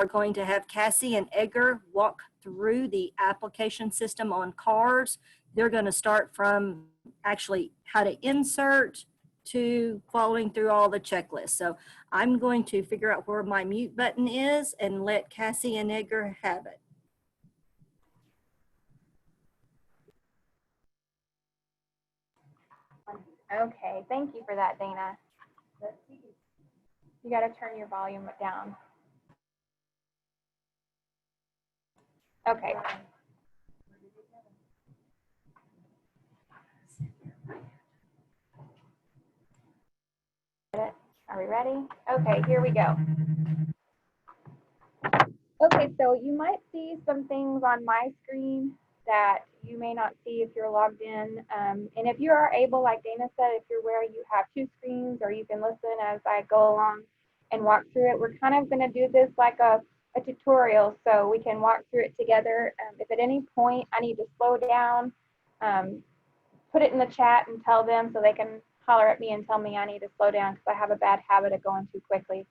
going to have Cassie and Edgar walk through the application system on cars. They're going to start from actually how to insert to following through all the checklists. So I'm going to figure out where my mute button is and let Cassie and Edgar have it. Okay, thank you for that, Dana. You got to turn your volume down. Okay. Are we ready? Okay, here we go. Okay, so you might see some things on my screen that you may not see if you're logged in. And if you are able, like Dana said, if you're where you have two screens or you can listen as I go along and walk through it, we're kind of going to do this like a tutorial so we can walk through it together. If at any point I need to slow down, put it in the chat and tell them so they can holler at me and tell me I need to slow down because I have a bad habit of going too quickly.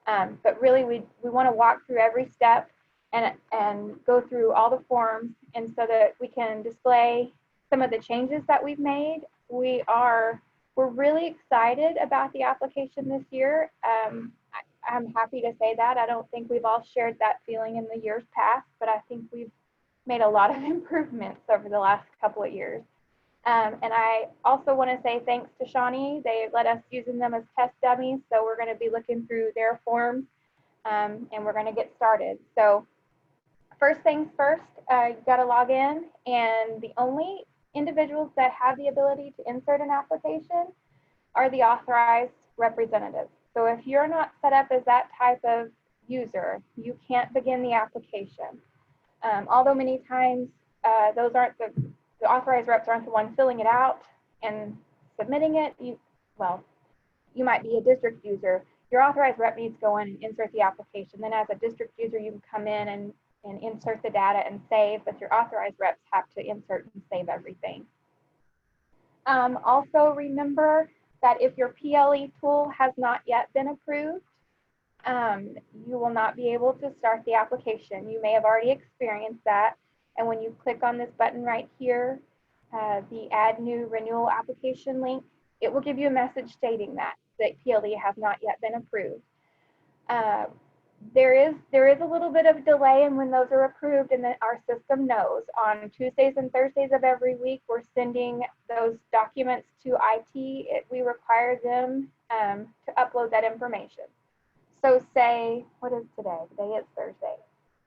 But really, we want to walk through every step and go through all the forms, and so that we can display some of the changes that we've made. We're really excited about the application this year. I'm happy to say that. I don't think we've all shared that feeling in the years past, but I think we've made a lot of improvements over the last couple of years. And I also want to say thanks to Shawnee. They let us using them as test dummies. So we're going to be looking through their forms and we're going to get started. So first things first, you got to log in, and the only individuals that have the ability to insert an application are the authorized representatives. So if you're not set up as that type of user, you can't begin the application. Although many times those aren't the authorized reps aren't the ones filling it out and submitting it. You might be a district user. Your authorized rep needs to go in and insert the application. Then as a district user, you can come in and insert the data and save, but your authorized reps have to insert and save everything. Also remember that if your PLE tool has not yet been approved, you will not be able to start the application. You may have already experienced that. And when you click on this button right here, the Add New Renewal Application link, it will give you a message stating that PLE has not yet been approved. There is a little bit of delay in when those are approved, and then our system knows. On Tuesdays and Thursdays of every week, we're sending those documents to IT. We require them to upload that information. So say, what is today? Today is Thursday.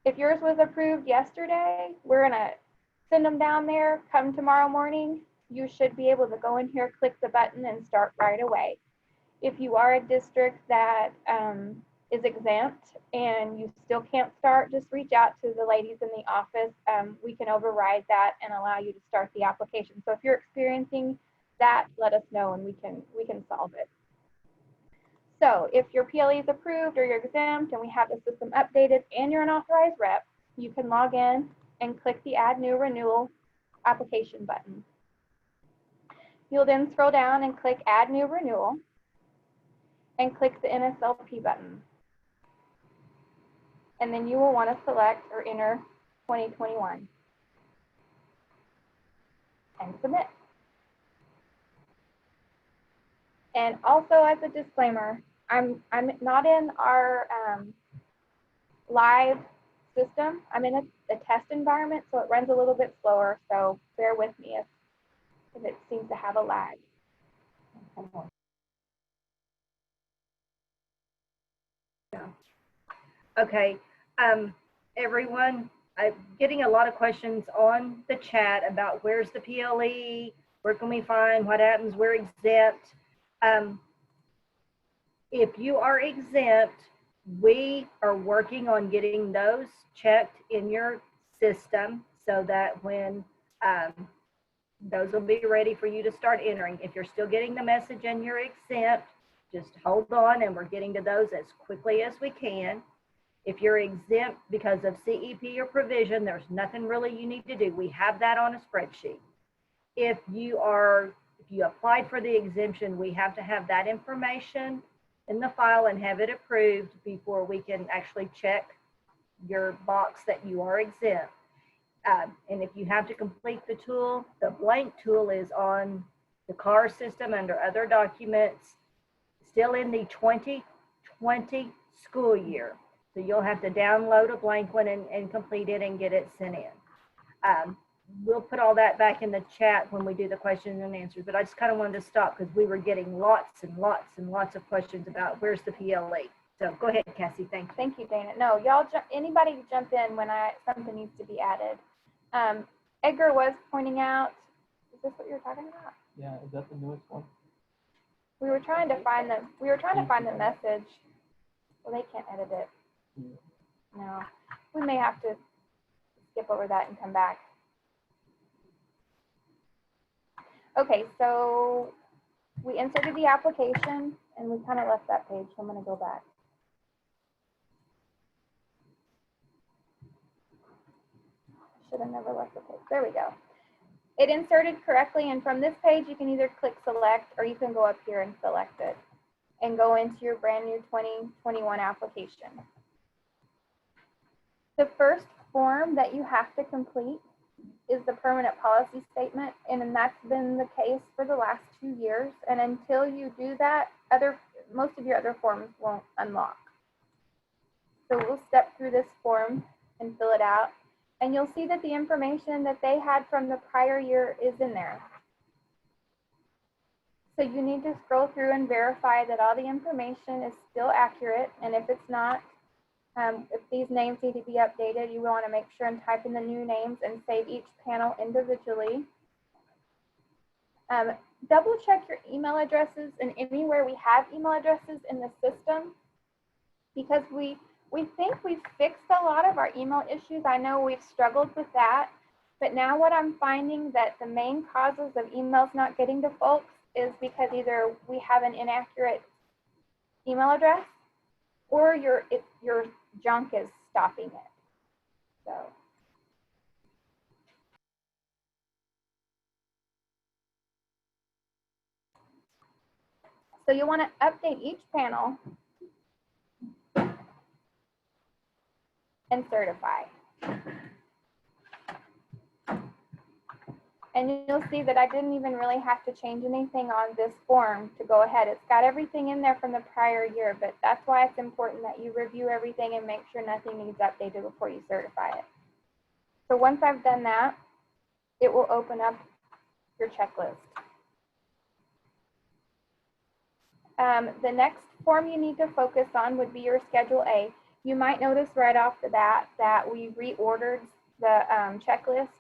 If yours was approved yesterday, we're gonna send them down there. Come tomorrow morning, you should be able to go in here, click the button, and start right away. If you are a district that is exempt and you still can't start, just reach out to the ladies in the office. We can override that and allow you to start the application. So if you're experiencing that, let us know and we can solve it. So if your PLE is approved or you're exempt and we have the system updated and you're an authorized rep, you can log in and click the Add New Renewal Application button. You'll then scroll down and click Add New Renewal and click the NSLP button. And then you will want to select or enter 2021 and submit. And also, as a disclaimer, I'm not in our live system. I'm in a test environment, so it runs a little bit slower. So bear with me if it seems to have a lag. Okay, everyone, I'm getting a lot of questions on the chat about where's the PLE, where can we find, what happens, we're exempt. If you are exempt, we are working on getting those checked in your system so that when those will be ready for you to start entering. If you're still getting the message and you're exempt, just hold on and we're getting to those as quickly as we can. If you're exempt because of CEP or provision, there's nothing really you need to do. We have that on a spreadsheet. If you applied for the exemption, we have to have that information in the file and have it approved before we can actually check your box that you are exempt. And if you have to complete the tool, the blank tool is on the CAR system under other documents, still in the 2020 school year. So you'll have to download a blank one and complete it and get it sent in. We'll put all that back in the chat when we do the questions and answers, but I just kind of wanted to stop because we were getting lots and lots and lots of questions about where's the PLE. So go ahead, Cassie, thank you. Thank you, Dana. No, y'all, anybody jump in when something needs to be added. Edgar was pointing out, is this what you were talking about? Yeah, is that the newest one? We were trying to find the message. Well, they can't edit it. No, we may have to skip over that and come back. Okay, so we inserted the application and we kind of left that page, so I'm going to go back. Should have never left the page. There we go. It inserted correctly, and from this page you can either click select or you can go up here and select it and go into your brand new 2021 application. The first form that you have to complete is the permanent policy statement, and that's been the case for the last 2 years. And until you do that, most of your other forms won't unlock. So we'll step through this form and fill it out, and you'll see that the information that they had from the prior year is in there. So you need to scroll through and verify that all the information is still accurate, and if it's not, if these names need to be updated, you want to make sure and type in the new names and save each panel individually. Double check your email addresses and anywhere we have email addresses in the system, because we think we've fixed a lot of our email issues. I know we've struggled with that, but now what I'm finding that the main causes of emails not getting to folks is because either we have an inaccurate email address or your junk is stopping it. So you want to update each panel and certify. And you'll see that I didn't even really have to change anything on this form to go ahead. It's got everything in there from the prior year, but that's why it's important that you review everything and make sure nothing needs updated before you certify it. So once I've done that, it will open up your checklist. The next form you need to focus on would be your Schedule A. You might notice right off the bat that we reordered the checklist.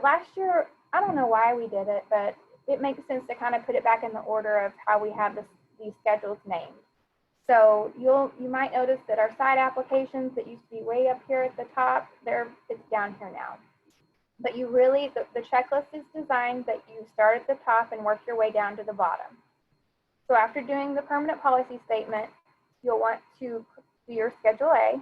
Last year, I don't know why we did it, but it makes sense to kind of put it back in the order of how we have these schedules named. So you might notice that our side applications that used to be way up here at the top, it's down here now. But you really, the checklist is designed that you start at the top and work your way down to the bottom. So after doing the permanent policy statement, you'll want to do your Schedule A.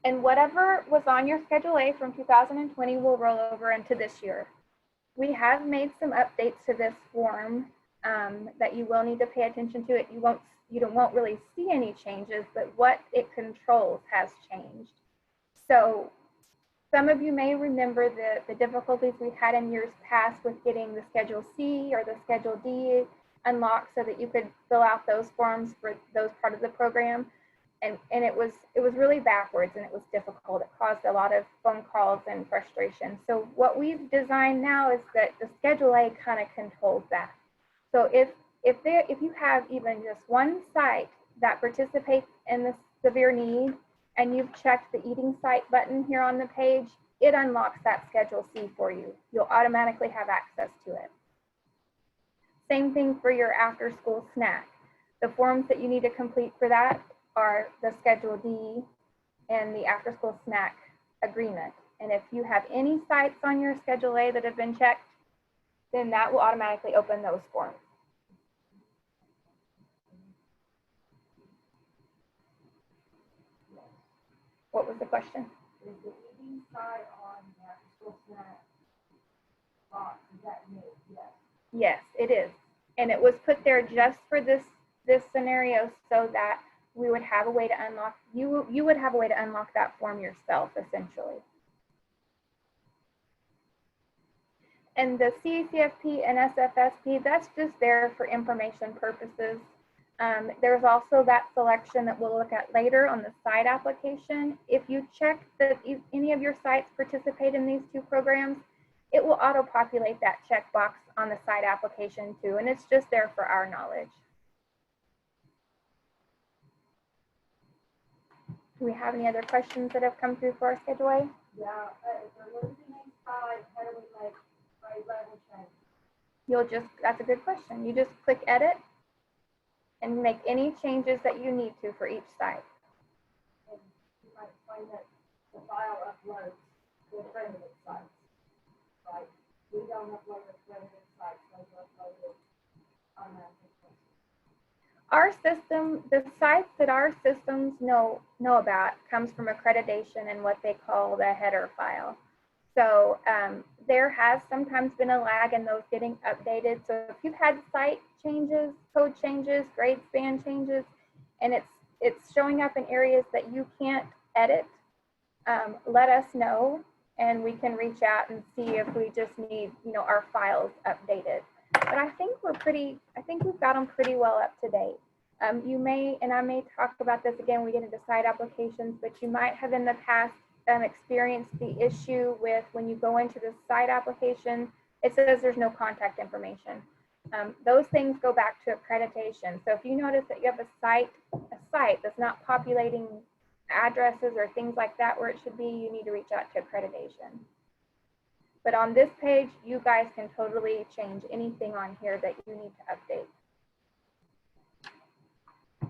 And whatever was on your Schedule A from 2020 will roll over into this year. We have made some updates to this form that you will need to pay attention to it. You won't really see any changes, but what it controls has changed. So some of you may remember the difficulties we've had in years past with getting the Schedule C or the Schedule D unlocked so that you could fill out those forms for those part of the program. And it was really backwards and it was difficult. It caused a lot of phone calls and frustration. So what we've designed now is that the Schedule A kind of controls that. So if you have even just one site that participates in the severe need and you've checked the eating site button here on the page, it unlocks that Schedule C for you. You'll automatically have access to it. Same thing for your after school snack. The forms that you need to complete for that are the Schedule D and the after school snack agreement. And if you have any sites on your Schedule A that have been checked, then that will automatically open those forms. What was the question? Is the eating side on the after school snack box, is that new? Yes. Yes, it is. And it was put there just for this scenario so that we would have a way to unlock, you would have a way to unlock that form yourself, essentially. And the CACFP and SFSP, that's just there for information purposes. There's also that selection that we'll look at later on the site application. If you check that any of your sites participate in these two programs, it will auto-populate that checkbox on the site application too, and it's just there for our knowledge. Do we have any other questions that have come through for our Schedule A? Yeah, if we're losing a site, how do we make grade level change? You'll just, that's a good question. You just click edit and make any changes that you need to for each site. And you might explain that the file uploads to accredited sites, right? We don't upload accredited sites, they upload it automatically. Our system, the sites that our systems know about comes from accreditation and what they call the header file. So there has sometimes been a lag in those getting updated. So if you've had site changes, code changes, grade span changes, and it's showing up in areas that you can't edit, let us know and we can reach out and see if we just need, our files updated. But I think we've got them pretty well up to date. You may, and I may talk about this again when we get into site applications, but you might have in the past experienced the issue with when you go into the site application, it says there's no contact information. Those things go back to accreditation. So if you notice that you have a site that's not populating addresses or things like that where it should be, you need to reach out to accreditation. But on this page, you guys can totally change anything on here that you need to update.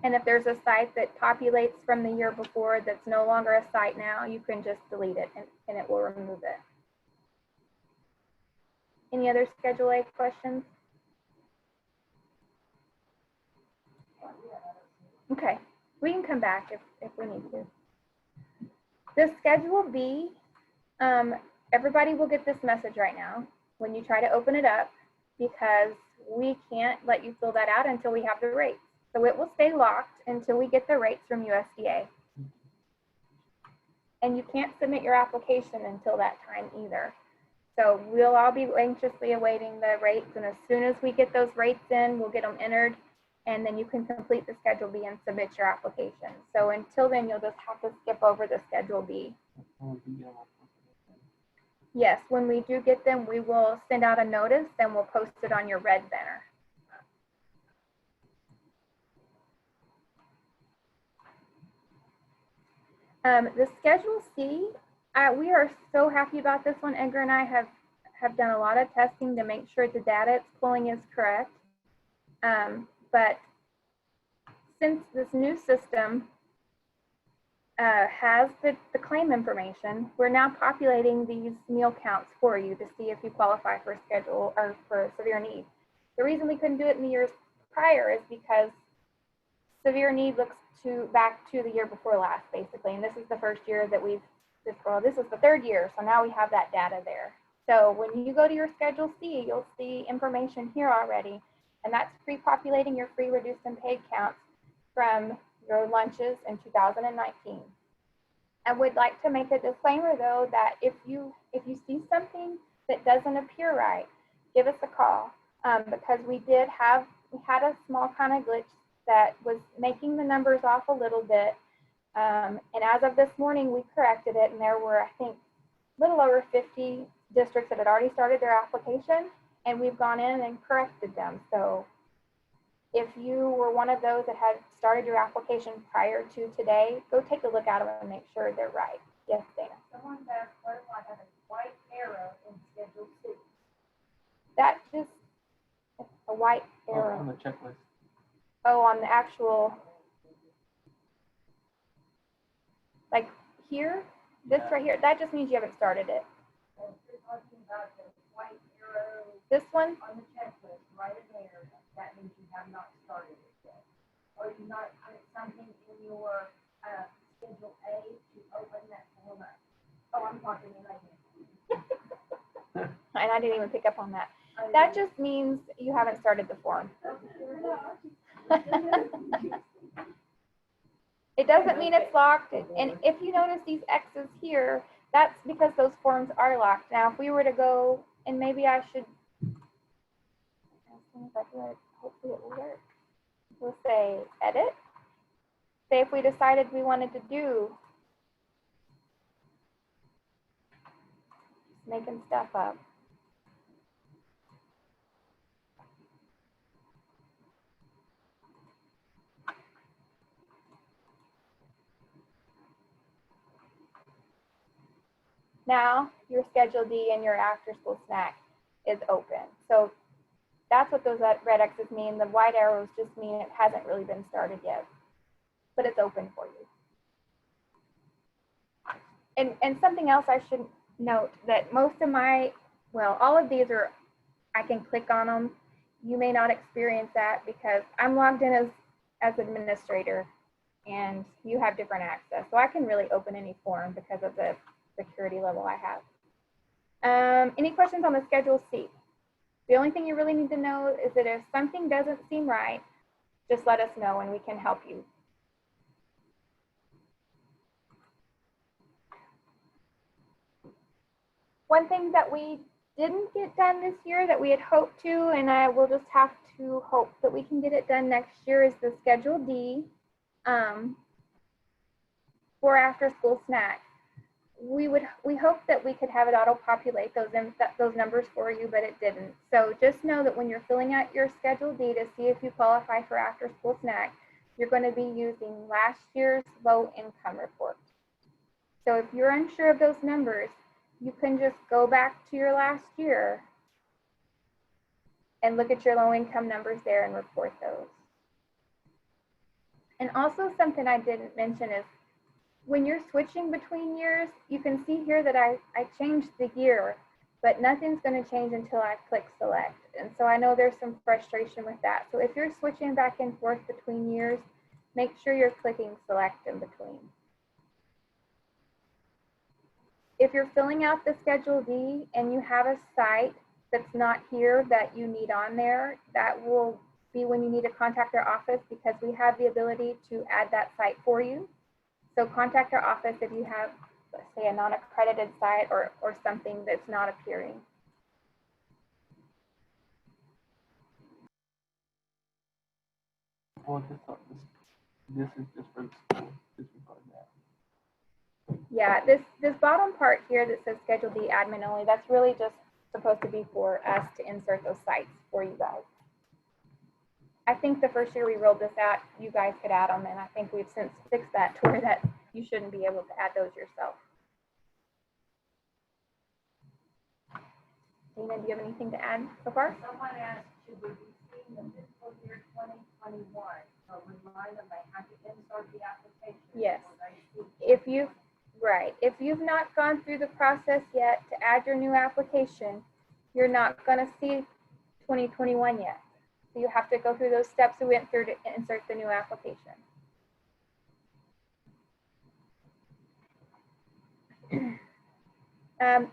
And if there's a site that populates from the year before that's no longer a site now, you can just delete it and it will remove it. Any other Schedule A questions? Okay, we can come back if we need to. The Schedule B, everybody will get this message right now when you try to open it up, because we can't let you fill that out until we have the rates. So it will stay locked until we get the rates from USDA. And you can't submit your application until that time either. So we'll all be anxiously awaiting the rates, and as soon as we get those rates in, we'll get them entered, and then you can complete the Schedule B and submit your application. So until then, you'll just have to skip over the Schedule B. Yes, when we do get them, we will send out a notice and we'll post it on your red banner. The Schedule C, we are so happy about this one. Edgar and I have done a lot of testing to make sure the data it's pulling is correct. But since this new system has the claim information, we're now populating these meal counts for you to see if you qualify for schedule or for severe need. The reason we couldn't do it in the years prior is because severe need looks back to the year before last, basically. And this is the first year that this is the third year, so now we have that data there. So when you go to your Schedule C, you'll see information here already, and that's pre-populating your free, reduced, and paid counts from your lunches in 2019. I would like to make a disclaimer though that if you see something that doesn't appear right, give us a call, because we had a small kind of glitch that was making the numbers off a little bit. And as of this morning, we corrected it, and there were, I think, a little over 50 districts that had already started their application, and we've gone in and corrected them. So if you were one of those that had started your application prior to today, go take a look at them and make sure they're right. Yes, Dana? Someone's asked, where do I have a white arrow in Schedule C? That just, a white arrow. On the checklist. Oh, on the actual, like here, this right here, that just means you haven't started it. And you're talking about the white arrow This one, on the checklist, right in there, that means you have not started it yet. Or you not put something in your Schedule A to open that form up. Oh, I'm talking in right here. and I didn't even pick up on that. That just means you haven't started the form. It doesn't mean it's locked. And if you notice these X's here, that's because those forms are locked. Now, if we were to go, and maybe I should, hopefully it will work. We'll say edit. Say if we decided we wanted to do, making stuff up. Now your Schedule D and your after school snack is open. So that's what those red X's mean. The white arrows just mean it hasn't really been started yet, but it's open for you. And something else I should note that most of my, well, all of these are, I can click on them. You may not experience that because I'm logged in as administrator and you have different access. So I can really open any form because of the security level I have. Any questions on the Schedule C? The only thing you really need to know is that if something doesn't seem right, just let us know and we can help you. One thing that we didn't get done this year that we had hoped to, and I will just have to hope that we can get it done next year, is the Schedule D for after school snack. We hope that we could have it auto-populate those numbers for you, but it didn't. So just know that when you're filling out your Schedule D to see if you qualify for after school snack, you're going to be using last year's low income report. So if you're unsure of those numbers, you can just go back to your last year and look at your low income numbers there and report those. And also something I didn't mention is when you're switching between years, you can see here that I changed the year, but nothing's going to change until I click select. And so I know there's some frustration with that. So if you're switching back and forth between years, make sure you're clicking select in between. If you're filling out the Schedule D and you have a site that's not here that you need on there, that will be when you need to contact our office because we have the ability to add that site for you. So contact our office if you have, let's say, a non-accredited site or something that's not appearing. Well, this is just for the school. This is for that. Yeah, this bottom part here that says Schedule D admin only, that's really just supposed to be for us to insert those sites for you guys. I think the first year we rolled this out, you guys could add them, and I think we've since fixed that to where that you shouldn't be able to add those yourself. Dana, do you have anything to add so far? Someone asked, should we be seeing the fiscal year 2021? So remind them they have to insert the application. Yes. If you've not gone through the process yet to add your new application, you're not going to see 2021 yet. So you have to go through those steps we went through to insert the new application.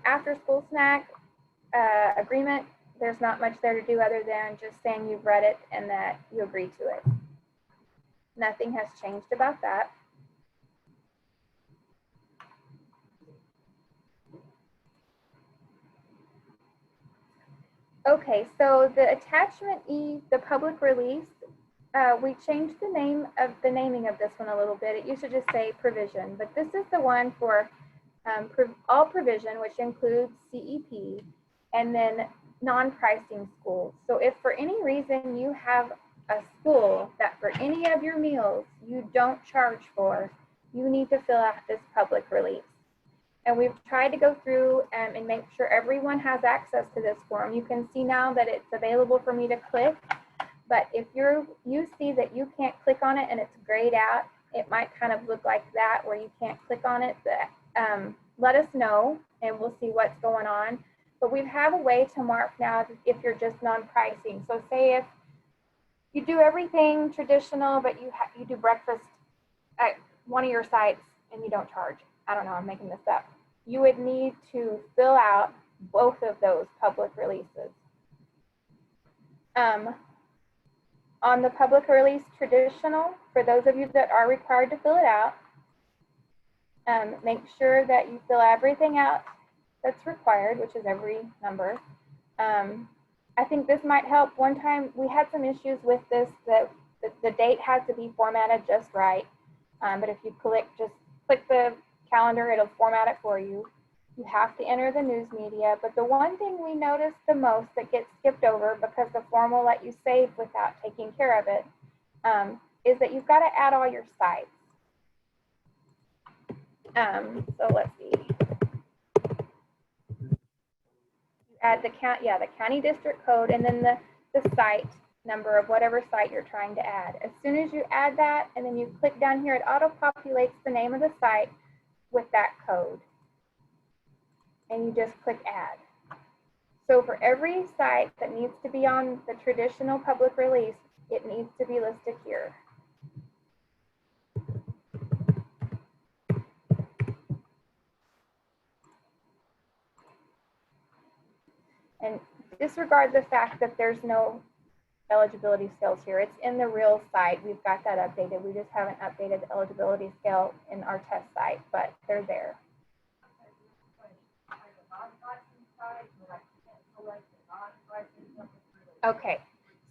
After school snack agreement, there's not much there to do other than just saying you've read it and that you agree to it. Nothing has changed about that. Okay, so the attachment E, the public release, we changed the naming of this one a little bit. It used to just say provision, but this is the one for all provision, which includes CEP, and then non-pricing schools. So if for any reason you have a school that for any of your meals you don't charge for, you need to fill out this public release. And we've tried to go through and make sure everyone has access to this form. You can see now that it's available for me to click, but if you see that you can't click on it and it's grayed out, it might kind of look like that where you can't click on it. Let us know and we'll see what's going on. But we have a way to mark now if you're just non-pricing. So say if you do everything traditional, but you do breakfast at one of your sites and you don't charge. I don't know, I'm making this up. You would need to fill out both of those public releases. On the public release traditional, for those of you that are required to fill it out, make sure that you fill everything out that's required, which is every number. I think this might help. One time we had some issues with this, that the date had to be formatted just right. But if you just click the calendar, it'll format it for you. You have to enter the news media. But the one thing we noticed the most that gets skipped over, because the form will let you save without taking care of it, is that you've got to add all your sites. So let's see. You add the county district code, and then the site number of whatever site you're trying to add. As soon as you add that, and then you click down here, it auto-populates the name of the site with that code. And you just click add. So for every site that needs to be on the traditional public release, it needs to be listed here. And disregard the fact that there's no eligibility scales here. It's in the real site. We've got that updated. We just haven't updated the eligibility scale in our test site, but they're there. Okay,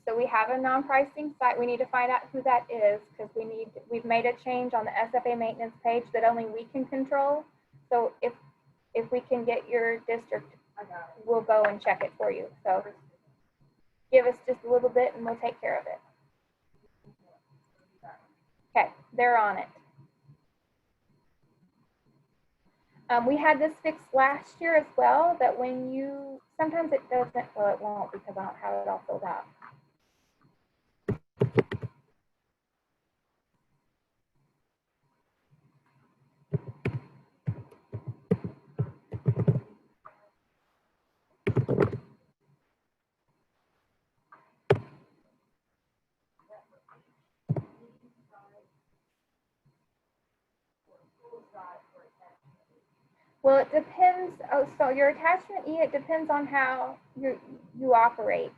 so we have a non-pricing site. We need to find out who that is, because we've made a change on the Sfa Maintenance Page that only we can control. So if we can get your district, we'll go and check it for you. So give us just a little bit and we'll take care of it. Okay, they're on it. We had this fixed last year as well, that when you, sometimes it doesn't, well, it won't, because I don't have it all filled out. Well, it depends. Oh, so your attachment E, it depends on how you operate.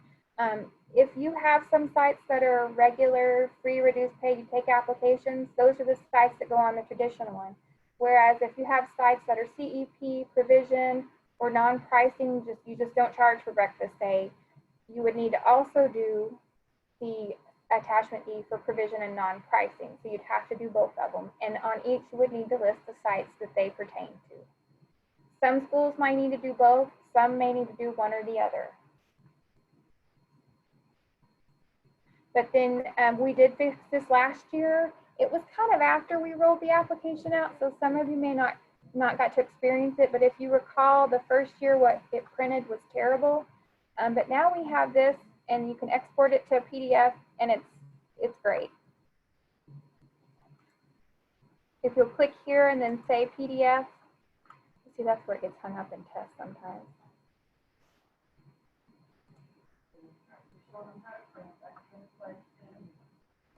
If you have some sites that are regular, free, reduced pay, you take applications, those are the sites that go on the traditional one. Whereas if you have sites that are CEP, provision, or non-pricing, you just don't charge for breakfast, say, you would need to also do the attachment E for provision and non-pricing. So you'd have to do both of them. And on each, you would need to list the sites that they pertain to. Some schools might need to do both. Some may need to do one or the other. But then we did fix this last year. It was kind of after we rolled the application out, so some of you may not got to experience it. But if you recall, the first year what it printed was terrible. But now we have this, and you can export it to a PDF, and it's great. If you'll click here and then say PDF, see, that's where it gets hung up in tests sometimes.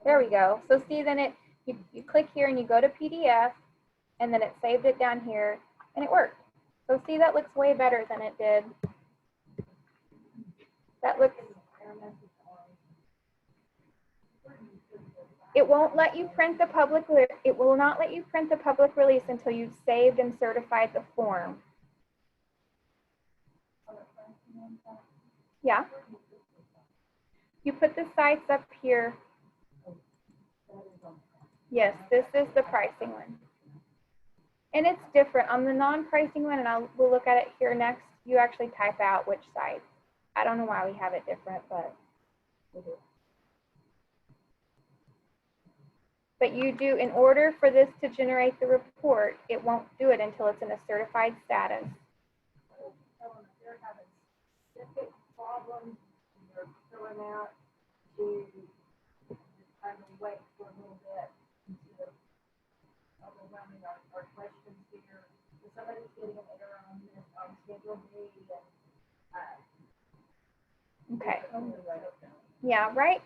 There we go. So see, then you click here and you go to PDF, and then it saved it down here, and it worked. So see, that looks way better than it did. That looks. It won't let you print the public. It will not let you print the public release until you've saved and certified the form. Yeah. You put the sites up here. Yes, this is the pricing one. And it's different. On the non-pricing one, and we'll look at it here next, you actually type out which site. I don't know why we have it different, but we do. But you do, in order for this to generate the report, it won't do it until it's in a certified status. They're having specific problems you're filling out to kind of wait for a little bit instead of overwhelming our questions here. So somebody's getting an error on this on Schedule B. Okay. Yeah, write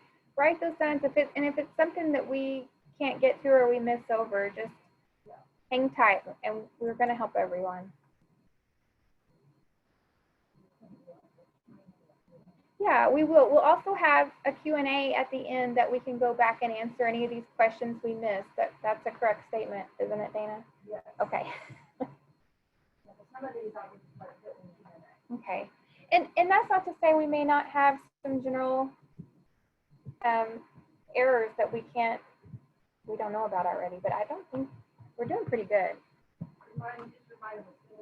those down. If it's something that we can't get through or we miss over, just hang tight, and we're going to help everyone. Yeah, we will. We'll also have a Q&A at the end that we can go back and answer any of these questions we missed. That's a correct statement, isn't it, Dana? Yes. Okay. Some of these I would put in Q&A. Okay. And that's not to say we may not have some general errors that we don't know about already, but I don't think we're doing pretty good. Remind them it's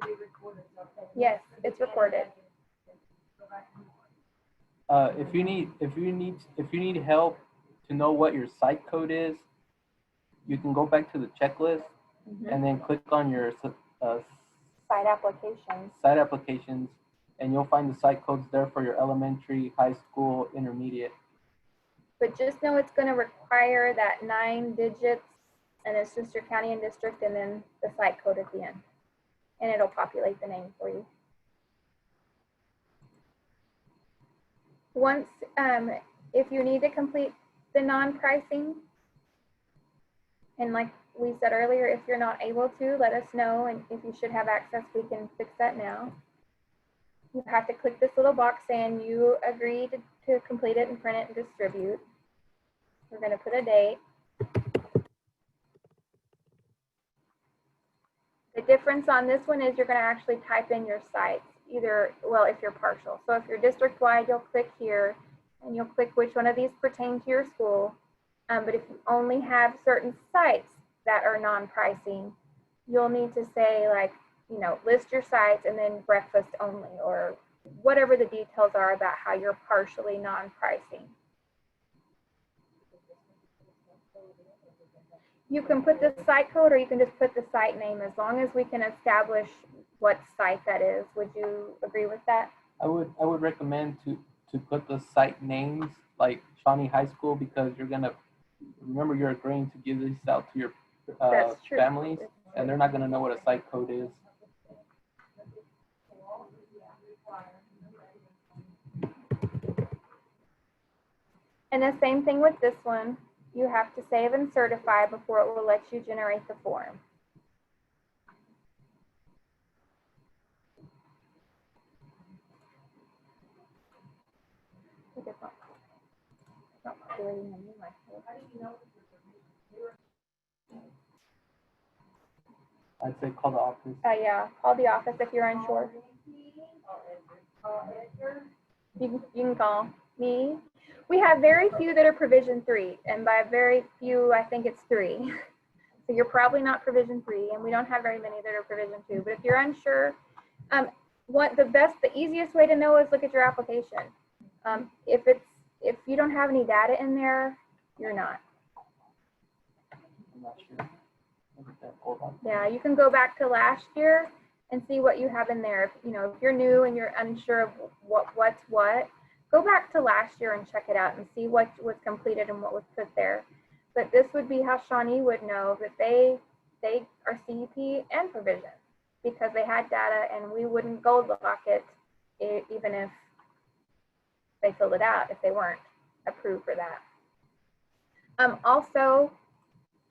going to be recorded. Okay. Yes, it's recorded. If you need help to know what your site code is, you can go back to the checklist and then click on your Site applications. site applications, and you'll find the site codes there for your elementary, high school, intermediate. But just know it's going to require that 9 digits, and it's just your county and district, and then the site code at the end. And it'll populate the name for you. Once, if you need to complete the non-pricing, and like we said earlier, if you're not able to, let us know, and if you should have access, we can fix that now. You have to click this little box saying you agree to complete it and print it and distribute. We're going to put a date. The difference on this one is you're going to actually type in your sites, either, well, if you're partial. So if you're district-wide, you'll click here, and you'll click which one of these pertain to your school. But if you only have certain sites that are non-pricing, you'll need to say, like, you know, list your sites and then breakfast only, or whatever the details are about how you're partially non-pricing. You can put the site code, or you can just put the site name, as long as we can establish what site that is. Would you agree with that? I would recommend to put the site names like Shawnee High School, because you're gonna remember you're agreeing to give these out to your families, and they're not gonna know what a site code is. And the same thing with this one. You have to save and certify before it will let you generate the form. I'd say call the office. Yeah, call the office if you're unsure. You can call me. We have very few that are provision 3, and by very few, I think it's 3. So you're probably not provision 3, and we don't have very many that are provision 2. But if you're unsure, the easiest way to know is look at your application. If you don't have any data in there, you're not. I'm not sure. Hold on. Yeah, you can go back to last year and see what you have in there. If you're new and you're unsure of what's what, go back to last year and check it out and see what was completed and what was put there. But this would be how Shawnee would know that they are CEP and provision, because they had data, and we wouldn't gold lock it even if they filled it out, if they weren't approved for that. Also,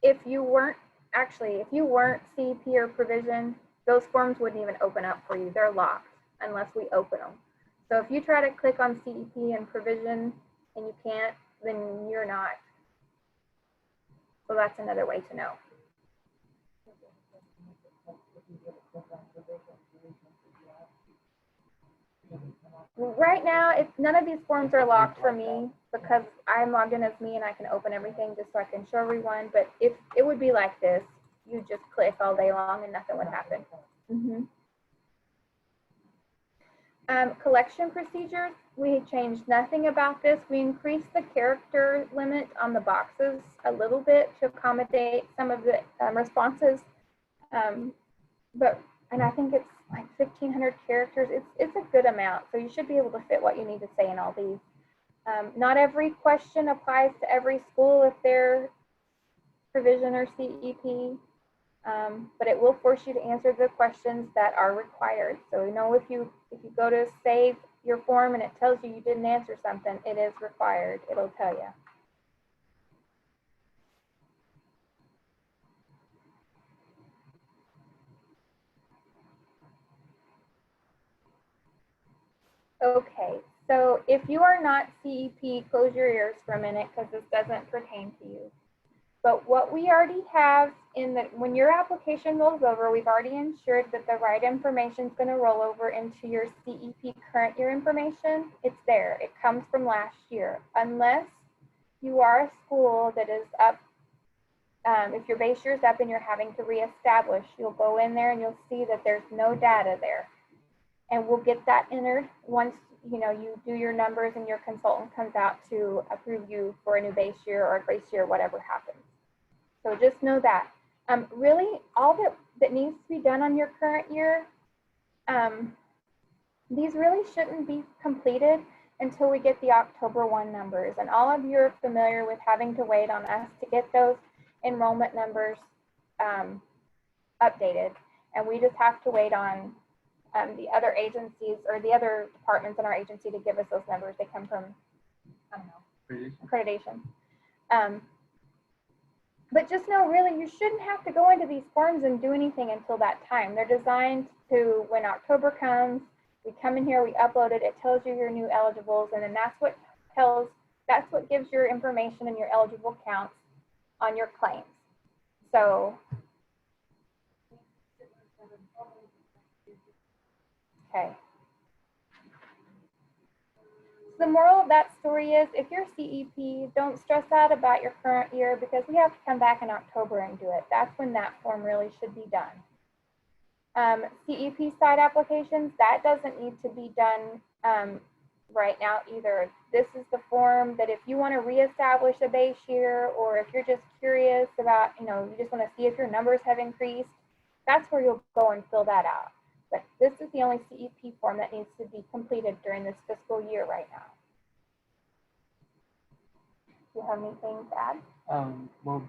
if you weren't CEP or provision, those forms wouldn't even open up for you. They're locked unless we open them. So if you try to click on CEP and provision and you can't, then you're not. So that's another way to know. Right now, none of these forms are locked for me, because I'm logged in as me and I can open everything just so I can show everyone. But if it would be like this, you just click all day long and nothing would happen. Collection procedures, we changed nothing about this. We increased the character limit on the boxes a little bit to accommodate some of the responses. And I think it's like 1,500 characters. It's a good amount, so you should be able to fit what you need to say in all these. Not every question applies to every school if they're provision or CEP, but it will force you to answer the questions that are required. So if you go to save your form and it tells you you didn't answer something, it is required. It'll tell you. Okay, So if you are not CEP, close your ears for a minute because this doesn't pertain to you. But what we already have in the, when your application rolls over, we've already ensured that the right information is going to roll over into your CEP current year information. It's there. It comes from last year. Unless you are a school that is up, if your base year is up and you're having to reestablish, you'll go in there and you'll see that there's no data there. And we'll get that entered once you do your numbers and your consultant comes out to approve you for a new base year or a grace year, whatever happens. So just know that. Really, all that needs to be done on your current year, these really shouldn't be completed until we get the October 1 numbers. And all of you are familiar with having to wait on us to get those enrollment numbers updated. And we just have to wait on the other agencies or the other departments in our agency to give us those numbers. They come from, I don't know, accreditation. But just know, really, you shouldn't have to go into these forms and do anything until that time. They're designed to, when October comes, we come in here, we upload it, it tells you your new eligibles, and then that's what gives your information and your eligible counts on your claims. So, okay. The moral of that story is, if you're CEP, don't stress out about your current year because we have to come back in October and do it. That's when that form really should be done. CEP side applications, that doesn't need to be done right now either. This is the form that if you want to reestablish a base year, or if you're just curious about, you just want to see if your numbers have increased, that's where you'll go and fill that out. But this is the only CEP form that needs to be completed during this fiscal year right now. Do you have anything to add? Well,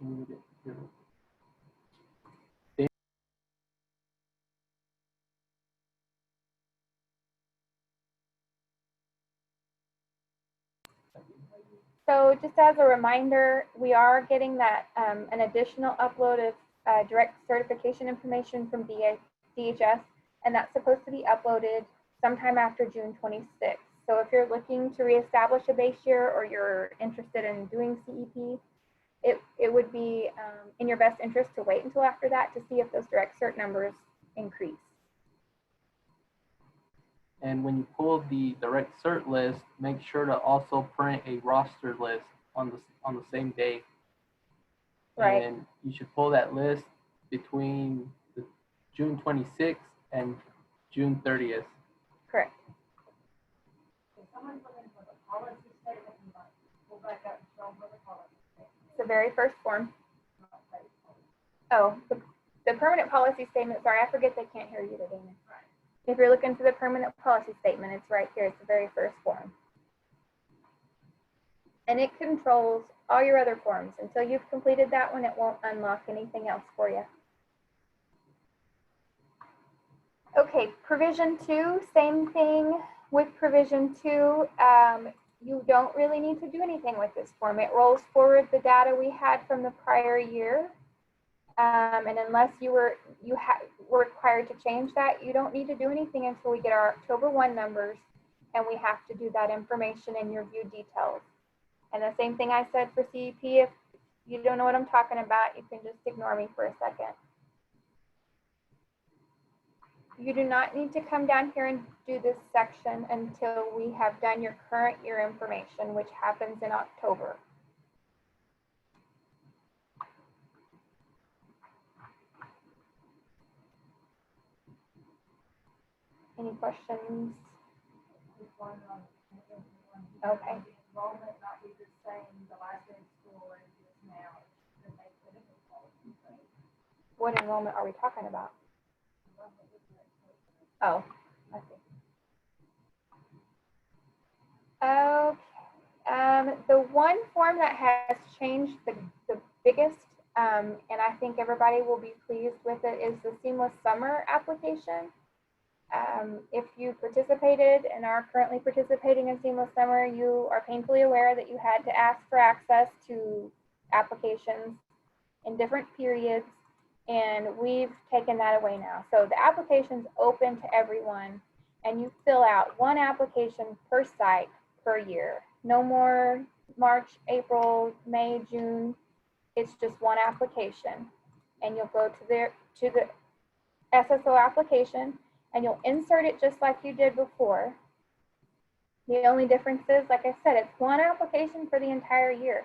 can we get here? So just as a reminder, we are getting that an additional upload of direct certification information from DHS, and that's supposed to be uploaded sometime after June 26th. So if you're looking to reestablish a base year or you're interested in doing CEP, it would be in your best interest to wait until after that to see if those direct cert numbers increase. And when you pull the direct cert list, make sure to also print a roster list on the same day. Right. And you should pull that list between the June 26th and June 30th. Correct. If someone's looking for the policy statement, we'll back up and show them where the policy statement. It's the very first form. Oh, the permanent policy statement. Sorry, I forget they can't hear you today. Right. If you're looking for the permanent policy statement, it's right here. It's the very first form. And it controls all your other forms. Until you've completed that one, it won't unlock anything else for you. Okay, provision 2, same thing with provision 2. You don't really need to do anything with this form. It rolls forward the data we had from the prior year. And unless you were required to change that, you don't need to do anything until we get our October 1 numbers, and we have to do that information in your view details. And the same thing I said for CEP, if you don't know what I'm talking about, you can just ignore me for a second. You do not need to come down here and do this section until we have done your current year information, which happens in October. Any questions? Okay. Enrollment not be the same the last day of school as it is now. What enrollment are we talking about? Oh, I see. Okay. The one form that has changed the biggest, and I think everybody will be pleased with it, is the Seamless Summer application. If you participated and are currently participating in Seamless Summer, you are painfully aware that you had to ask for access to applications in different periods, and we've taken that away now. So the application's open to everyone, and you fill out one application per site per year. No more March, April, May, June. It's just one application. And you'll go to the SSO application and you'll insert it just like you did before. The only difference is, like I said, it's one application for the entire year.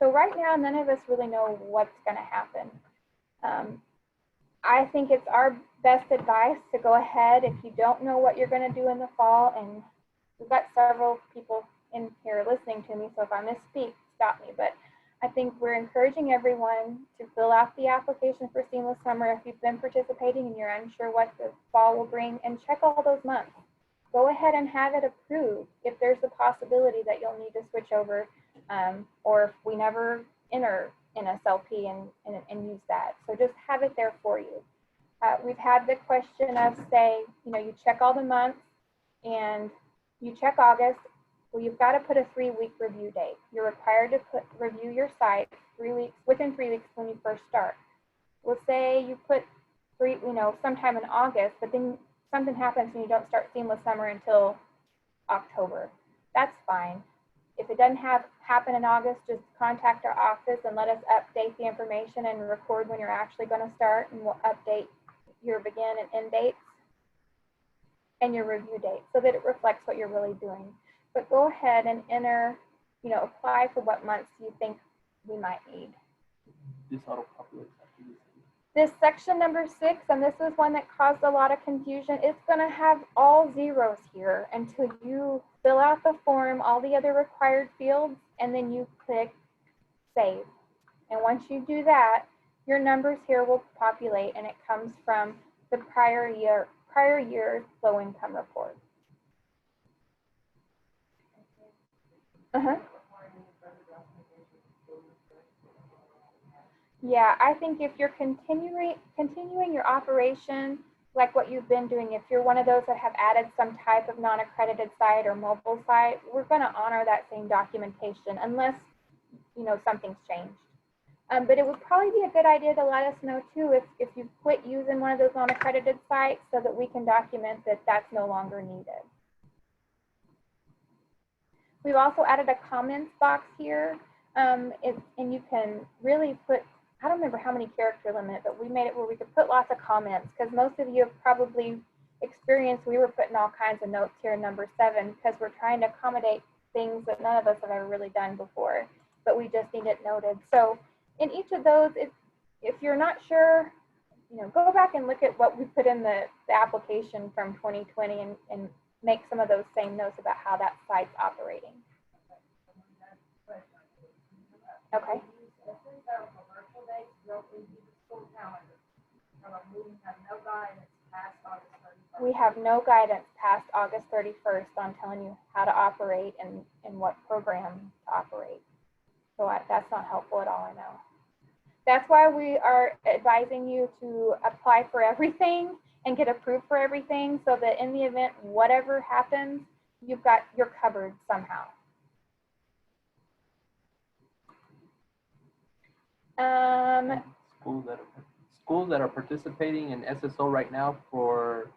So right now, none of us really know what's going to happen. I think it's our best advice to go ahead if you don't know what you're going to do in the fall, and we've got several people in here listening to me, so if I misspeak, stop me. But I think we're encouraging everyone to fill out the application for Seamless Summer if you've been participating and you're unsure what the fall will bring, and check all those months. Go ahead and have it approved if there's a possibility that you'll need to switch over, or if we never enter in SLP and use that. So just have it there for you. We've had the question of, say, you check all the months and you check August. Well, you've got to put a 3-week review date. You're required to review your site within 3 weeks when you first start. We'll say you put sometime in August, but then something happens and you don't start Seamless Summer until October. That's fine. If it doesn't happen in August, just contact our office and let us update the information and record when you're actually going to start, and we'll update your begin and end dates and your review date so that it reflects what you're really doing. But go ahead and enter, apply for what months you think we might need. This auto-populates after this. This section number 6, and this is one that caused a lot of confusion, it's going to have all zeros here until you fill out the form, all the other required fields, and then you click save. And once you do that, your numbers here will populate, and it comes from the prior year's low income report. Yeah, I think if you're continuing your operation like what you've been doing, if you're one of those that have added some type of non-accredited site or mobile site, we're going to honor that same documentation unless something's changed. But it would probably be a good idea to let us know too if you quit using one of those non-accredited sites so that we can document that that's no longer needed. We've also added a comments box here, and you can really put, I don't remember how many character limit, but we made it where we could put lots of comments, because most of you have probably experienced we were putting all kinds of notes here in number 7 because we're trying to accommodate things that none of us have ever really done before, but we just need it noted. So in each of those, if you're not sure, go back and look at what we put in the application from 2020 and make some of those same notes about how that site's operating. Okay. We have no guidance past August 31st on telling you how to operate and what program to operate. So that's not helpful at all, I know. That's why we are advising you to apply for everything and get approved for everything, so that in the event whatever happens, you're covered somehow. Schools that are participating in SSO right now for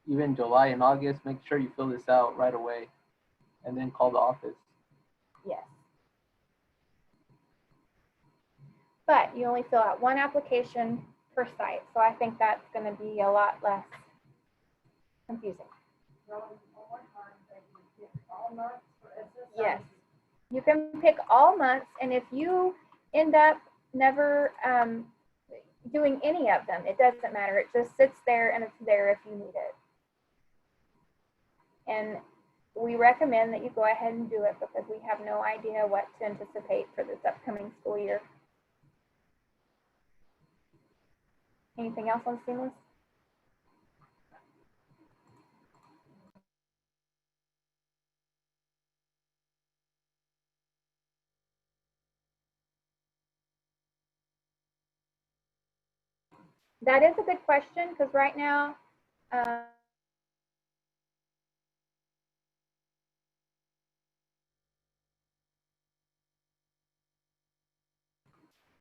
even July and August, make sure you fill this out right away and then call the office. Yes. But you only fill out one application per site, so I think that's going to be a lot less confusing. Yes, you can pick all months, and if you end up never doing any of them, it doesn't matter. It just sits there, and it's there if you need it. And we recommend that you go ahead and do it because we have no idea what to anticipate for this upcoming school year. Anything else on Seamless? That is a good question, because right now,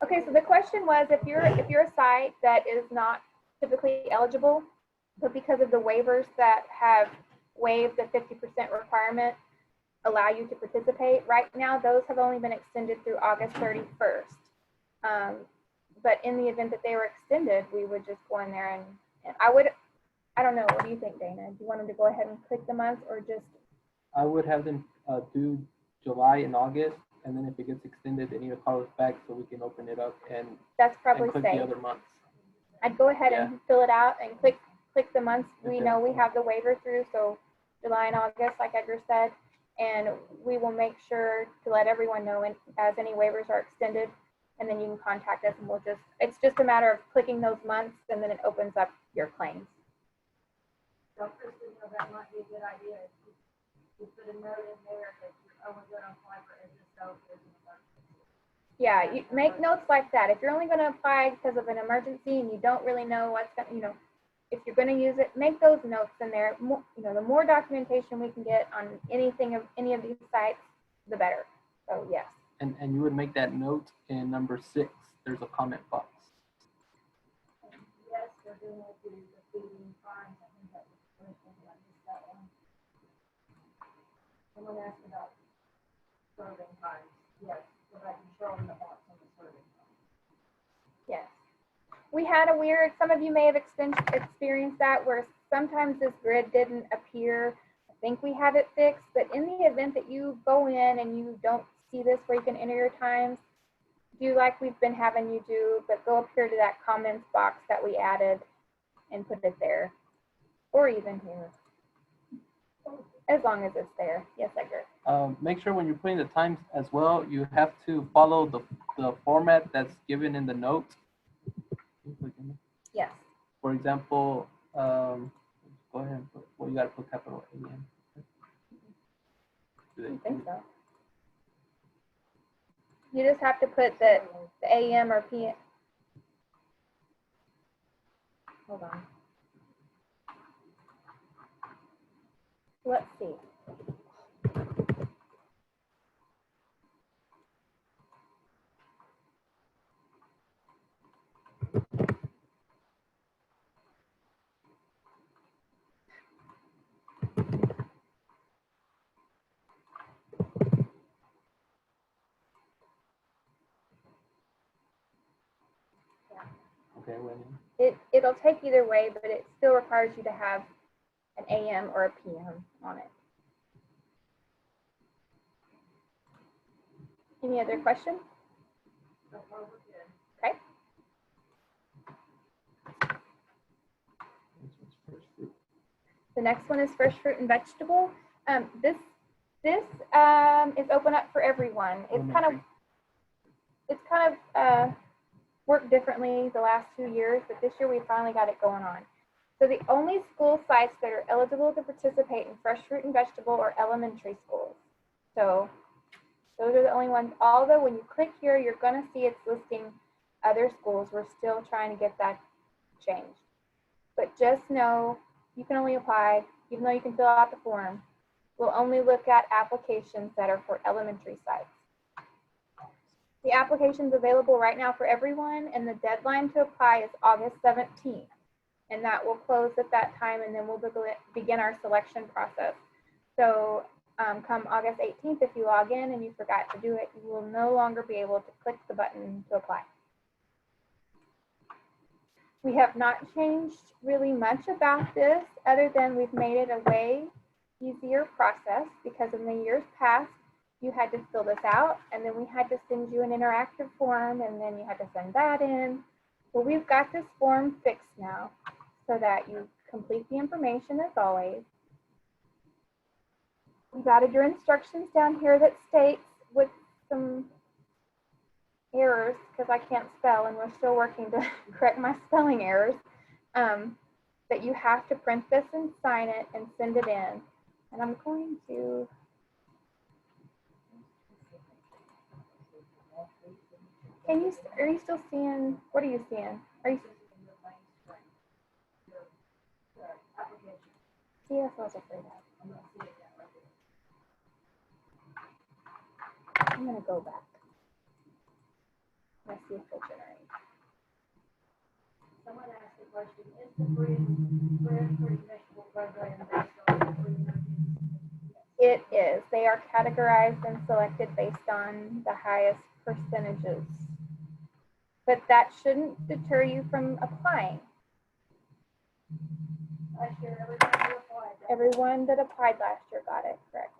okay, so the question was, if you're a site that is not typically eligible, but because of the waivers that have waive the 50% requirement, allow you to participate. Right now, those have only been extended through August 31st. But in the event that they were extended, we would just go in there and I don't know, what do you think, Dana? Do you want them to go ahead and click the month or just? I would have them do July and August, and then if it gets extended, they need to call us back so we can open it up and that's probably click safe. the other months. I'd go ahead and fill it out and click the months. We Okay. know we have the waiver through, so July and August, like Edgar said, and we will make sure to let everyone know as any waivers are extended, and then you can contact us and it's just a matter of clicking those months, and then it opens up your claims. So Kristen, that might be a good idea. You put a note in there that you're only going to apply for SSO if there's an emergency. Yeah, you make notes like that. If you're only going to apply because of an emergency and you don't really know what's going to, if you're going to use it, make those notes in there. The more documentation we can get on any of these sites, the better. So yes. And you would make that note in number 6. There's a comment box. Yes, they're doing it through the feeding farms. I think that was the first one. I missed that one. Someone asked about serving times. Yes, so I can show them the box on the serving time. Yes. We had some of you may have experienced that where sometimes this grid didn't appear. I think we have it fixed, but in the event that you go in and you don't see this where you can enter your times, do like we've been having you do, but go up here to that comments box that we added and put it there, or even here, as long as it's there. Yes, Edgar. Make sure when you're putting the times as well, you have to follow the format that's given in the note. Yes. For example, go ahead and put, well, you got to put capital A-M. I think so. You just have to put the AM or PM. Hold on. Let's see. Okay, It'll take either way, but it still requires you to have an AM or a PM on it. Any other questions? Okay. The next one is fresh fruit and vegetable. This is open up for everyone. It's kind of worked differently the last 2 years, but this year we finally got it going on. So the only school sites that are eligible to participate in fresh fruit and vegetable are elementary schools. So those are the only ones. Although when you click here, you're going to see it's listing other schools. We're still trying to get that changed. But just know you can only apply, even though you can fill out the form. We'll only look at applications that are for elementary sites. The application is available right now for everyone, and the deadline to apply is August 17th. And that will close at that time, and then we'll begin our selection process. So come August 18th, if you log in and you forgot to do it, you will no longer be able to click the button to apply. We have not changed really much about this, other than we've made it a way easier process, because in the years past, you had to fill this out, and then we had to send you an interactive form, and then you had to send that in. Well, we've got this form fixed now so that you complete the information as always. We've added your instructions down here that states, with some errors, because I can't spell and we're still working to correct my spelling errors, that you have to print this and sign it and send it in. And I'm going to... are you still seeing, what are you seeing? Are you? See, that's what I was afraid of. I'm going to go back. Let's see if it'll generate. Someone asked the question, is the fruit and vegetable program based on the fruit and It is. They are categorized and selected based on the highest percentages. But that shouldn't deter you from applying. Last year, everybody applied. Everyone that applied last year got it, correct.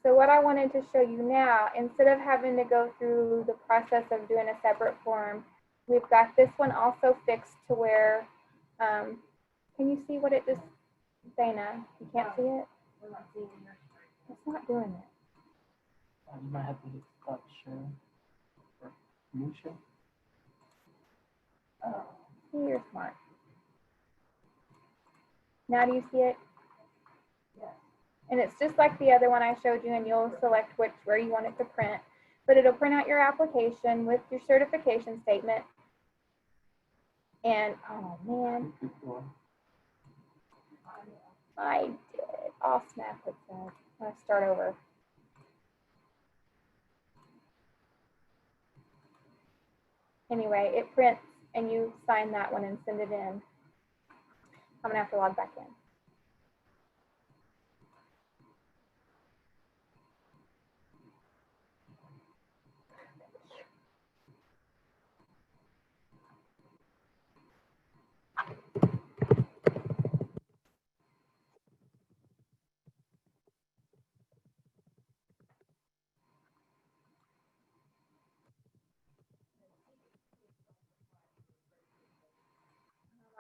So what I wanted to show you now, instead of having to go through the process of doing a separate form, we've got this one also fixed to where, can you see what it just, Dana, you can't see it? We're not seeing your screen. It's not doing it. You might have to hit stop share or new share. Oh, see, you're smart. Now do you see it? Yes. And it's just like the other one I showed you, and you'll select where you want it to print. But it'll print out your application with your certification statement. And, oh man, I did. I'll snap it then. Let's start over. Anyway, it prints and you sign that one and send it in. I'm gonna have to log back in.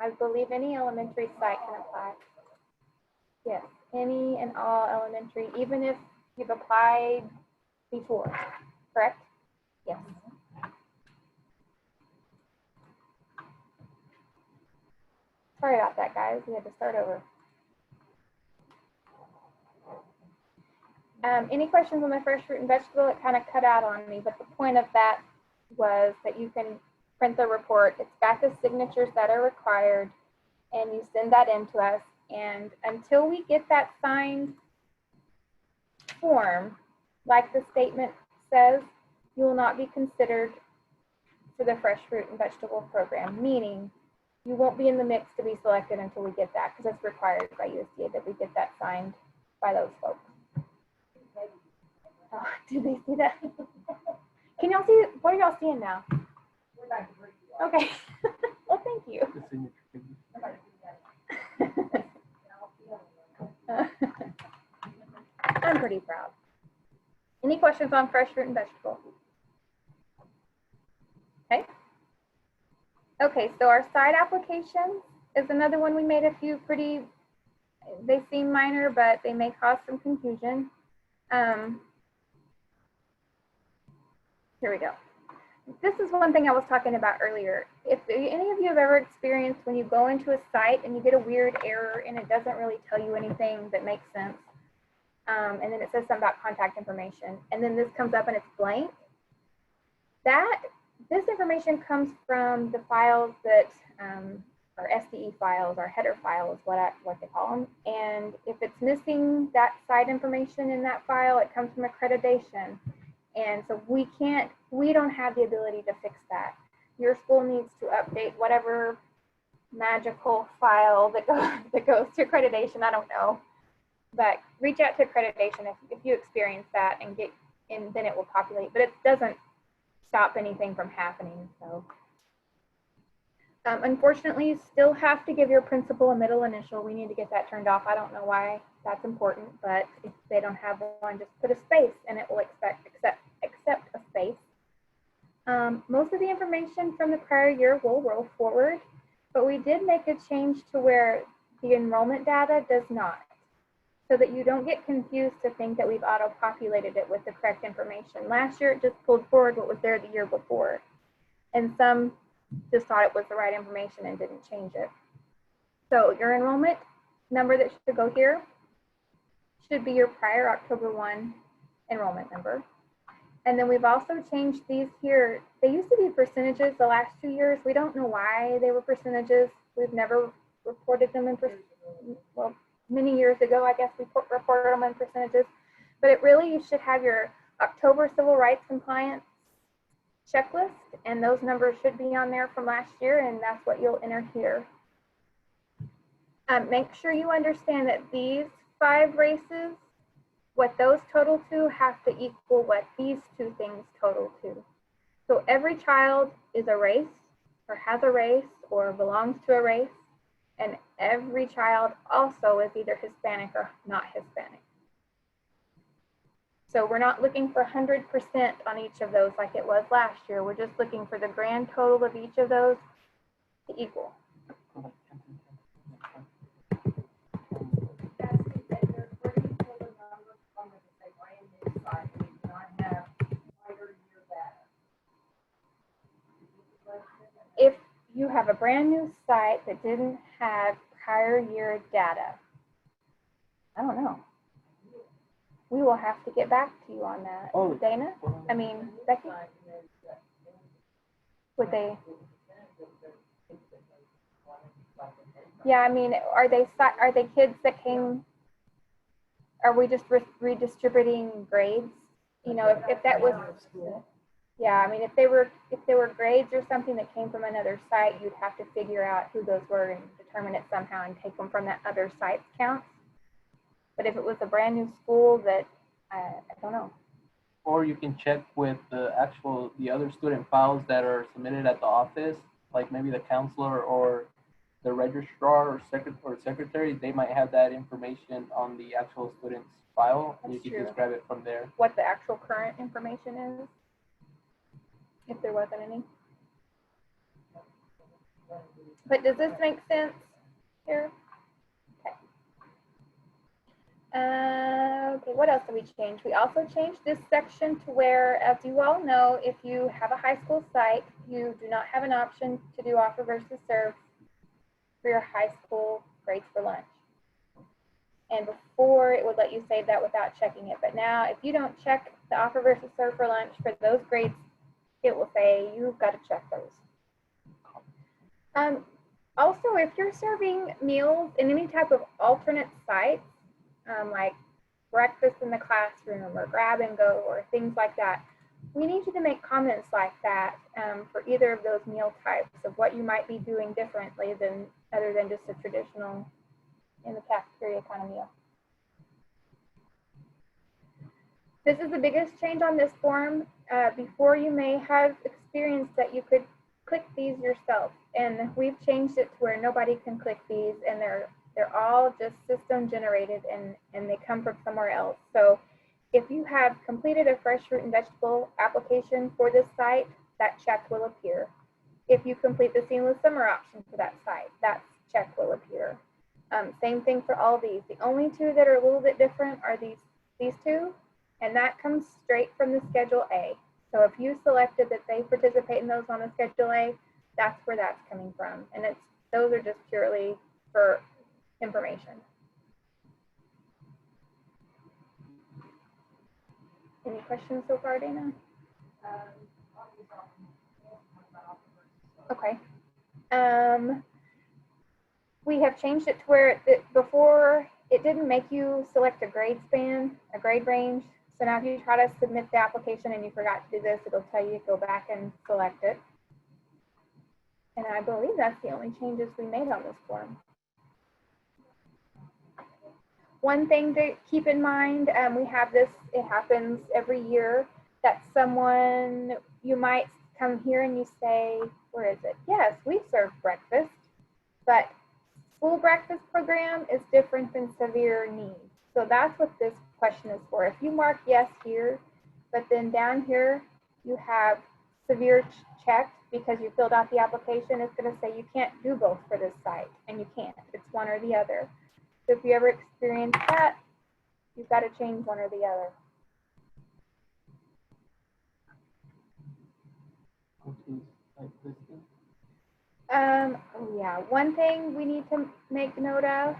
I believe any elementary site can apply. Yes, any and all elementary, even if you've applied before, correct? Yes. Sorry about that, guys. We had to start over. Any questions on the fresh fruit and vegetable? It kind of cut out on me, but the point of that was that you can print the report. It's got the signatures that are required, and you send that in to us. And until we get that signed form, like the statement says, you will not be considered for the fresh fruit and vegetable program, meaning you won't be in the mix to be selected until we get that, because it's required by USDA that we get that signed by those folks. Oh, did they see that? Can y'all see, what are y'all seeing now? Okay. Well, thank you. I'm pretty proud. Any questions on fresh fruit and vegetable? Okay. Okay, so our side applications is another one we made a few pretty, they seem minor, but they may cause some confusion. Here we go. This is one thing I was talking about earlier. If any of you have ever experienced when you go into a site and you get a weird error and it doesn't really tell you anything that makes sense, and then it says something about contact information, and then this comes up and it's blank, this information comes from the files that are SDE files, our header files, what they call them. And if it's missing that site information in that file, it comes from accreditation. And so we don't have the ability to fix that. Your school needs to update whatever magical file that goes to accreditation. I don't know, but reach out to accreditation if you experience that and then it will populate. But it doesn't stop anything from happening. So unfortunately, you still have to give your principal a middle initial. We need to get that turned off. I don't know why that's important, but if they don't have one, just put a space and it will accept a space. Most of the information from the prior year will roll forward, but we did make a change to where the enrollment data does not, so that you don't get confused to think that we've auto-populated it with the correct information. Last year, it just pulled forward what was there the year before, and some just thought it was the right information and didn't change it. So your enrollment number that should go here should be your prior October 1 enrollment number. And then we've also changed these here. They used to be percentages the last 2 years. We don't know why they were percentages. We've never reported them in well, many years ago, I guess we reported them in percentages. But it really, you should have your October civil rights compliance checklist, and those numbers should be on there from last year, and that's what you'll enter here. Make sure you understand that these 5 races, what those total to have to equal what these 2 things total to. So every child is a race or has a race or belongs to a race, and every child also is either Hispanic or not Hispanic. So we're not looking for 100% on each of those like it was last year. We're just looking for the grand total of each of those to equal. If you have a brand new site that didn't have prior year data, I don't know. We will have to get back to you on that. Oh, Dana? I mean, Becky? Would they? Yeah, I mean, are they kids that came? Are we just redistributing grades? You know, if that was, yeah, I mean, if they were grades or something that came from another site, you'd have to figure out who those were and determine it somehow and take them from that other site's counts. But if it was a brand new school that, I don't know. Or you can check with the other student files that are submitted at the office, like maybe the counselor or the registrar or secretary. They might have that information on the actual student's file, and you can just grab it from there. What the actual current information is, if there wasn't any. But does this make sense here? Okay, what else did we change? We also changed this section to where, as you all know, if you have a high school site, you do not have an option to do offer versus serve for your high school grades for lunch. And before, it would let you save that without checking it. But now, if you don't check the offer versus serve for lunch for those grades, it will say you've got to check those. Also, if you're serving meals in any type of alternate sites, like breakfast in the classroom or grab and go or things like that, we need you to make comments like that for either of those meal types of what you might be doing differently than other than just a traditional in the cafeteria kind of meal. This is the biggest change on this form. Before, you may have experienced that you could click these yourself, and we've changed it to where nobody can click these, and they're all just system generated and they come from somewhere else. So if you have completed a fresh fruit and vegetable application for this site, that check will appear. If you complete the seamless summer option for that site, that check will appear. Same thing for all these. The only 2 that are a little bit different are these 2, and that comes straight from the Schedule A. So if you selected that they participate in those on the Schedule A, that's where that's coming from. And those are just purely for information. Any questions so far, Dana? Okay. We have changed it to where before it didn't make you select a grade span, a grade range. So now if you try to submit the application and you forgot to do this, it'll tell you to go back and select it. And I believe that's the only changes we made on this form. One thing to keep in mind, we have this, it happens every year, that someone, you might come here and you say, where is it? Yes, we serve breakfast, but school breakfast program is different than severe needs. So that's what this question is for. If you mark yes here, but then down here you have severe checked because you filled out the application, it's going to say you can't do both for this site, and you can't. It's one or the other. So if you ever experience that, you've got to change one or the other. Oh yeah, one thing we need to make note of.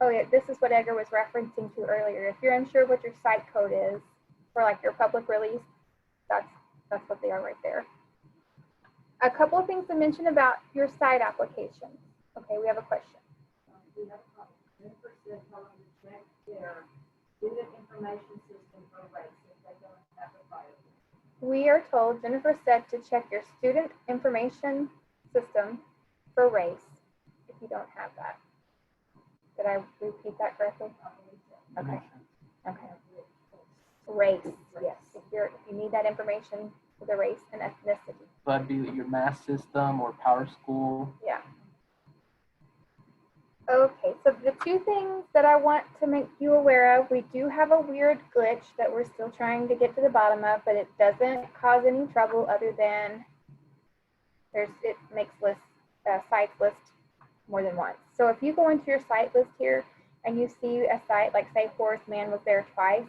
Oh yeah, this is what Edgar was referencing to earlier. If you're unsure what your site code is for like your public release, that's what they are right there. A couple of things to mention about your site application. Okay, we have a question. We are told, Jennifer said, to check your student information system for race if you don't have that. Did I repeat that correctly? That Okay. makes sense. Okay. Race, yes. If you need that information for the race and ethnicity. So that'd be your mass system or power school. Yeah. Okay, so the two things that I want to make you aware of, we do have a weird glitch that we're still trying to get to the bottom of, but it doesn't cause any trouble other than it makes sites list more than once. So if you go into your site list here and you see a site like say Horace Mann was there twice,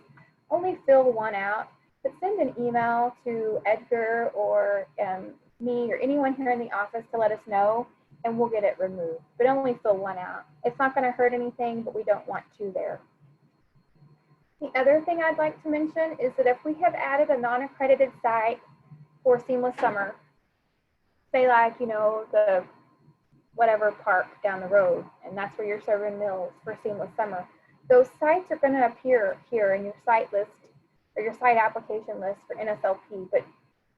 only fill one out, but send an email to Edgar or me or anyone here in the office to let us know, and we'll get it removed. But only fill one out. It's not going to hurt anything, but we don't want two there. The other thing I'd like to mention is that if we have added a non-accredited site for Seamless Summer, say like, the whatever park down the road, and that's where you're serving meals for Seamless Summer, those sites are going to appear here in your site list or your site application list for NSLP, but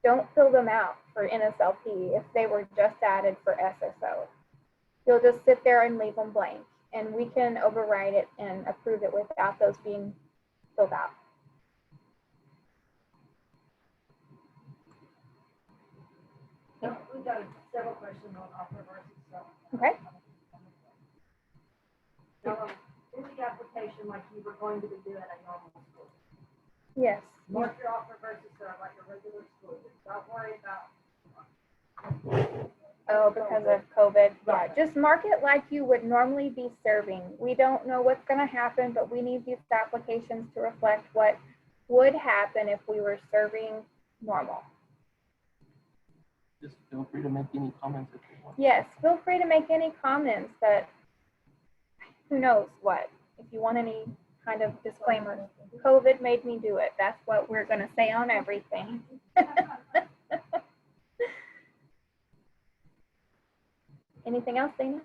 don't fill them out for NSLP if they were just added for SSO. You'll just sit there and leave them blank, and we can override it and approve it without those being filled out. So we've got several questions on offer versus sub. Okay. So, do the application like you were going to be doing at normal school. Yes. Mark your offer versus sub like a regular school. Don't worry about. Oh, because of COVID. Yeah, just mark it like you would normally be serving. We don't know what's going to happen, but we need these applications to reflect what would happen if we were serving normal. Just feel free to make any comments if you want. Yes, feel free to make any comments, but who knows what. If you want any kind of disclaimer, COVID made me do it. That's what we're going to say on everything. Anything else, Dana?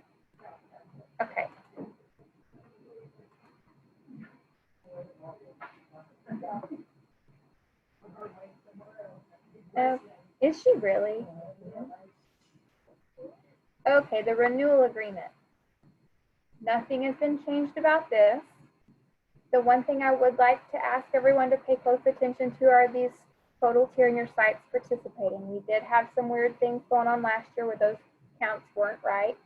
Okay. Is she really? Okay, the renewal agreement. Nothing has been changed about this. The one thing I would like to ask everyone to pay close attention to are these total tier in your sites participating. We did have some weird things going on last year where those counts weren't right.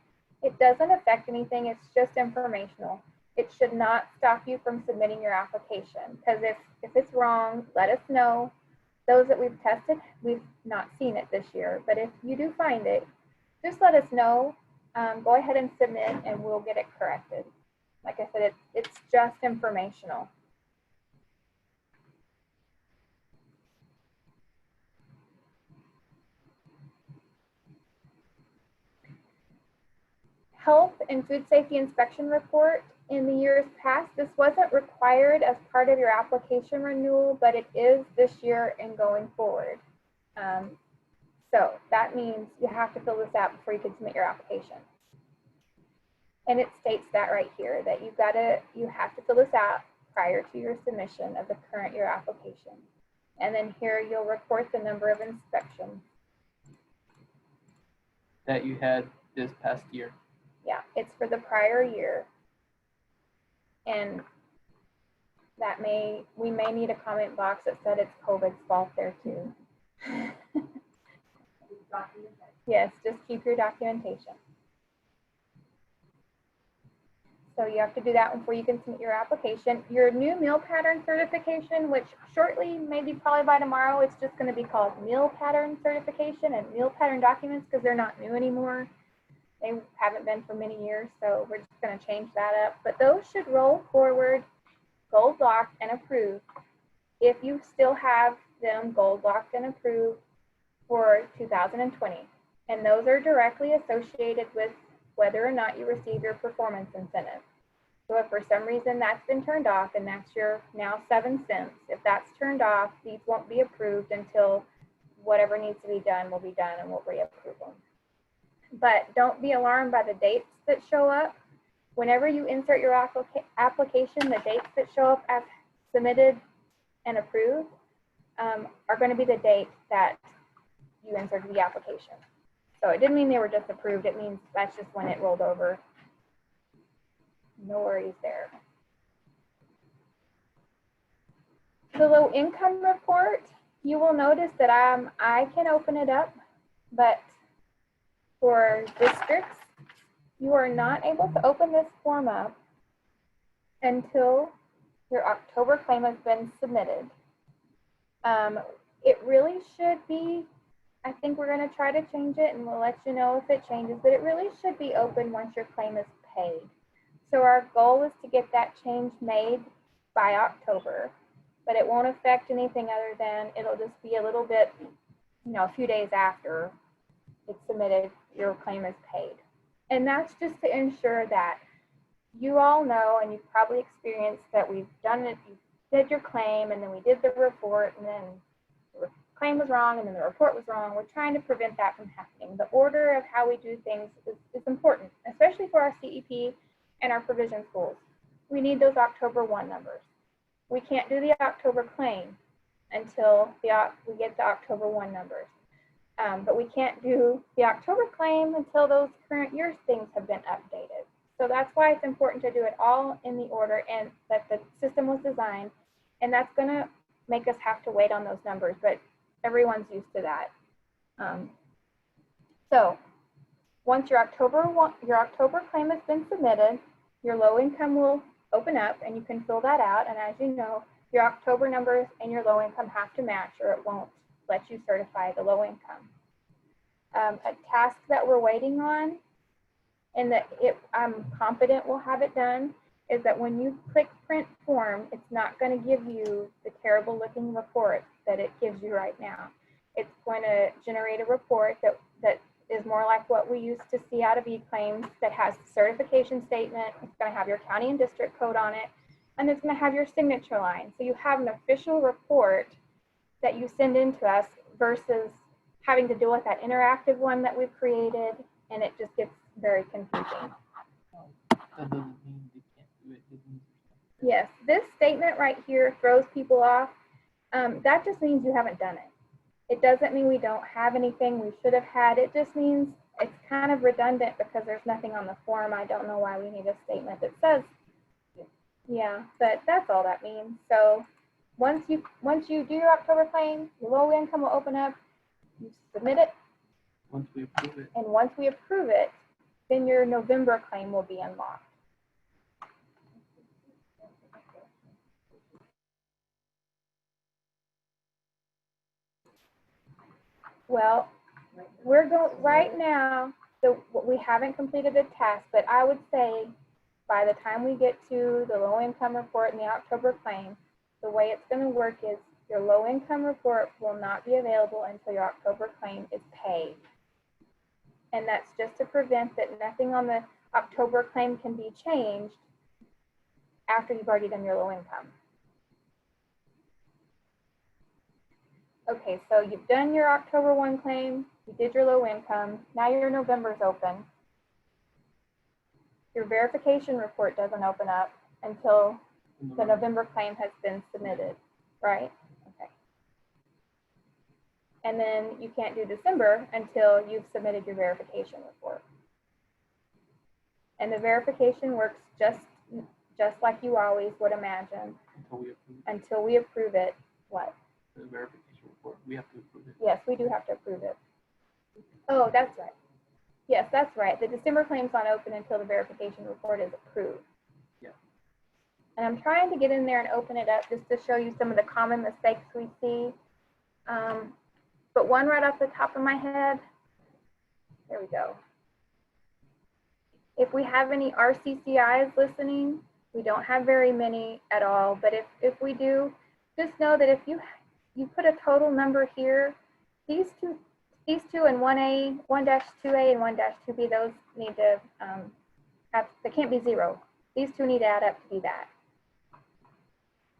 It doesn't affect anything, it's just informational. It should not stop you from submitting your application, because if it's wrong, let us know. Those that we've tested, we've not seen it this year, but if you do find it, just let us know. Go ahead and submit and we'll get it corrected. Like I said, it's just informational. Health and food safety inspection report. In the years past, this wasn't required as part of your application renewal, but it is this year and going forward. So that means you have to fill this out before you can submit your application. And it states that right here, that you have to fill this out prior to your submission of the current year application. And then here you'll report the number of inspections that you had this past year. Yeah, it's for the prior year. And we may need a comment box that said it's COVID's fault there too. Yes, just keep your documentation. So you have to do that before you can submit your application. Your new meal pattern certification, which shortly, maybe probably by tomorrow, it's just going to be called meal pattern certification and meal pattern documents because they're not new anymore. They haven't been for many years, so we're just going to change that up. But those should roll forward, gold locked and approved if you still have them gold locked and approved for 2020. And those are directly associated with whether or not you receive your performance incentive. So if for some reason that's been turned off, and that's your now 7 cents, if that's turned off, these won't be approved until whatever needs to be done will be done and we'll reapprove them. But don't be alarmed by the dates that show up. Whenever you insert your application, the dates that show up as submitted and approved are going to be the date that you inserted the application. So it didn't mean they were just approved. It means that's just when it rolled over. No worries there. The low income report, you will notice that I can open it up, but for districts, you are not able to open this form up until your October claim has been submitted. It really should be, I think we're going to try to change it and we'll let you know if it changes, but it really should be open once your claim is paid. So our goal is to get that change made by October, but it won't affect anything other than it'll just be a little bit, a few days after it's submitted, your claim is paid. And that's just to ensure that you all know, and you've probably experienced that we've done it, you did your claim, and then we did the report, and then the claim was wrong, and then the report was wrong. We're trying to prevent that from happening. The order of how we do things is important, especially for our CEP and our provision schools. We need those October 1 numbers. We can't do the October claim until we get the October 1 numbers. But we can't do the October claim until those current year's things have been updated. So that's why it's important to do it all in the order and that the system was designed. And that's going to make us have to wait on those numbers, but everyone's used to that. So once your October claim has been submitted, your low income will open up and you can fill that out. And as you know, your October numbers and your low income have to match or it won't let you certify the low income. A task that we're waiting on and that I'm confident we'll have it done is that when you click print form, it's not going to give you the terrible looking report that it gives you right now. It's going to generate a report that is more like what we used to see out of e-claims that has the certification statement. It's going to have your county and district code on it, and it's going to have your signature line. So you have an official report that you send in to us versus having to deal with that interactive one that we've created, and it just gets very confusing. That doesn't mean they can't do it. Yes, this statement right here throws people off. That just means you haven't done it. It doesn't mean we don't have anything we should have had. It just means it's kind of redundant because there's nothing on the form. I don't know why we need a statement that says, yeah, but that's all that means. So once you do your October claim, your low income will open up, you submit it. Once we approve it. And once we approve it, then your November claim will be unlocked. Well, we're going right now, we haven't completed a task, but I would say by the time we get to the low income report and the October claim, the way it's going to work is your low income report will not be available until your October claim is paid. And that's just to prevent that nothing on the October claim can be changed after you've already done your low income. Okay, so you've done your October 1 claim, you did your low income, now your November's open. Your verification report doesn't open up until the November claim has been submitted, right? Okay. And then you can't do December until you've submitted your verification report. And the verification works just like you always would imagine. Until we approve it. What? The verification report, we have to approve it. Yes, we do have to approve it. Oh, that's right. Yes, that's right. The December claim's not open until the verification report is approved. Yeah. And I'm trying to get in there and open it up just to show you some of the common mistakes we see. But one right off the top of my head, there we go. If we have any RCCIs listening, we don't have very many at all, but if we do, just know that if you put a total number here, these two and 1A, 1-2A and 1-2B, those need to they can't be 0. These two need to add up to be that.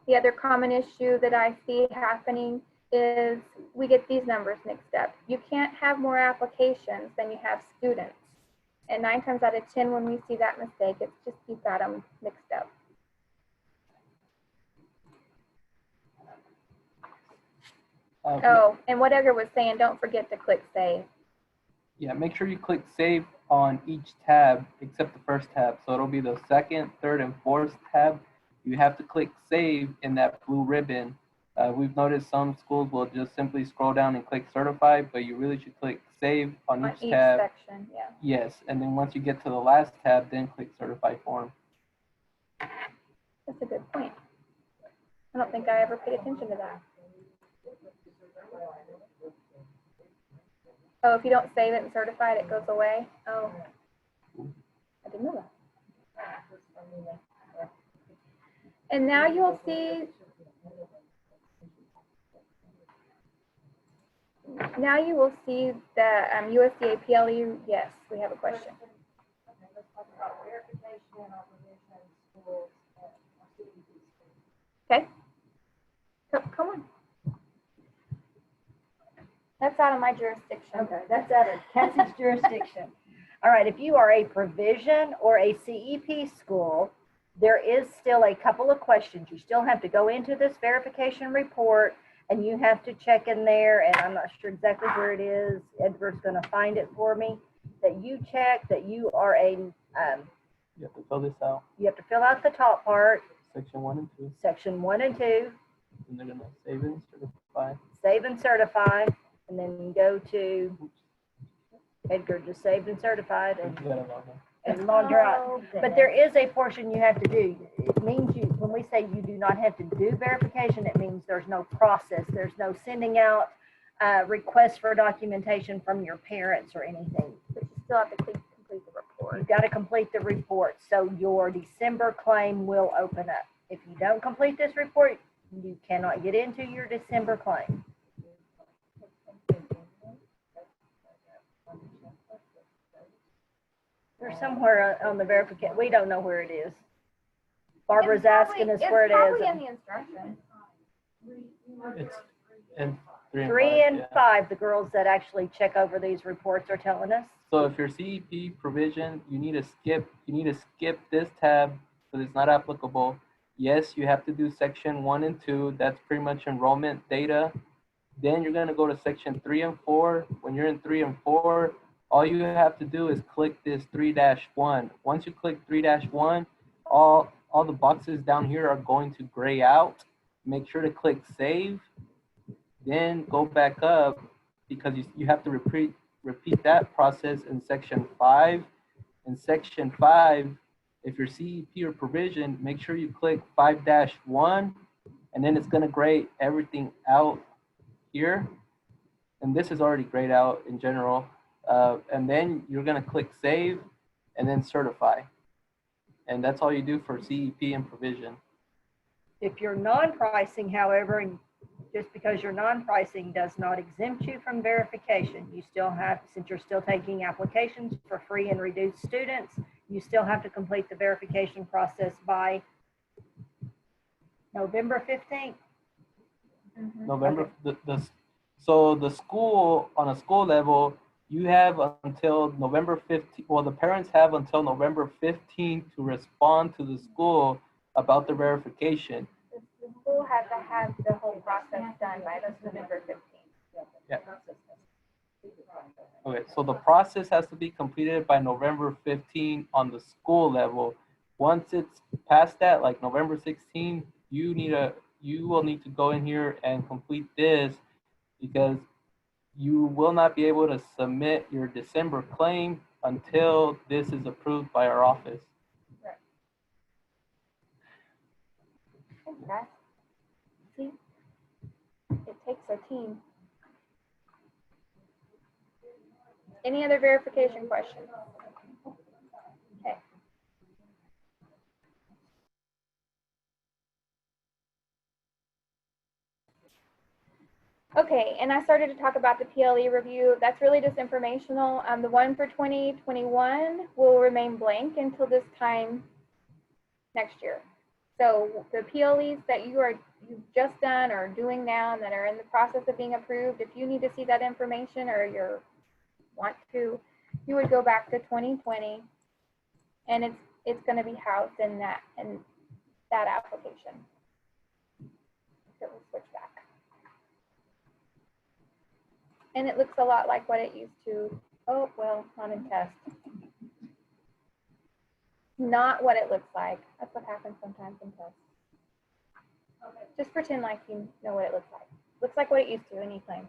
The other common issue that I see happening is we get these numbers mixed up. You can't have more applications than you have students. And 9 times out of 10, when we see that mistake, it's just you've got them mixed up. Oh, and what Edgar was saying, don't forget to click save. Yeah, make sure you click save on each tab except the first tab. So it'll be the second, third, and fourth tab. You have to click save in that blue ribbon. We've noticed some schools will just simply scroll down and click certify, but you really should click save on each tab. Section, yeah. Yes, and then once you get to the last tab, then click certify form. That's a good point. I don't think I ever paid attention to that. Oh, if you don't save it and certify it, it goes away? Oh, I didn't know that. And now you'll see, now you will see the USDA PLE. Yes, we have a question. Okay, come on. That's out of my jurisdiction. Okay, that's out of Cassie's jurisdiction. All right, if you are a provision or a CEP school, there is still a couple of questions. You still have to go into this verification report and you have to check in there, and I'm not sure exactly where it is. Edward's going to find it for me, that you check that you are a, you have to fill this out. You have to fill out the top part. Section 1 and 2. Section 1 and 2. And they're going to save and certify. Save and certify. And then go to Edgar, just saved and certified and log out. But there is a portion you have to do. It means you, when we say you do not have to do verification, it means there's no process. There's no sending out requests for documentation from your parents or anything. But you still have to complete the report. You've got to complete the report. So your December claim will open up. If you don't complete this report, you cannot get into your December claim. They're somewhere on the verification. We don't know where it is. Barbara's asking us where it is. It's probably in the instructions. It's in 3 and 5, the girls that actually check over these reports are telling us. So if your CEP provision, you need to skip this tab because it's not applicable. Yes, you have to do section 1 and 2. That's pretty much enrollment data. Then you're going to go to section 3 and 4. When you're in 3 and 4, all you have to do is click this 3-1. Once you click 3-1, all the boxes down here are going to gray out. Make sure to click save. Then go back up because you have to repeat that process in section 5. In section 5, if you're CEP or provision, make sure you click 5-1, and then it's going to gray everything out here. And this is already grayed out in general. And then you're going to click save and then certify. And that's all you do for CEP and provision. If you're non-pricing, however, and just because you're non-pricing does not exempt you from verification. You still have, since you're still taking applications for free and reduced students, you still have to complete the verification process by November 15th. Mm-hmm. November, so the school, on a school level, you have until November 15th, well, the parents have until November 15th to respond to the school about the verification. The school has to have the whole process done by November 15th. Yeah. Okay, so the process has to be completed by November 15 on the school level. Once it's past that, like November 16, you will need to go in here and complete this because you will not be able to submit your December claim until this is approved by our office. Right. Okay. See, it takes a team. Any other verification questions? Okay. Okay, and I started to talk about the PLE review. That's really just informational. The one for 2021 will remain blank until this time next year. So the PLEs that you've just done or doing now and that are in the process of being approved, if you need to see that information or you want to, you would go back to 2020, and it's going to be housed in that application. So we'll switch back. And it looks a lot like what it used to Oh, well, not in test. Not what it looks like. That's what happens sometimes in test. Okay. Just pretend like you know what it looks like. Looks like what it used to in E-Claims.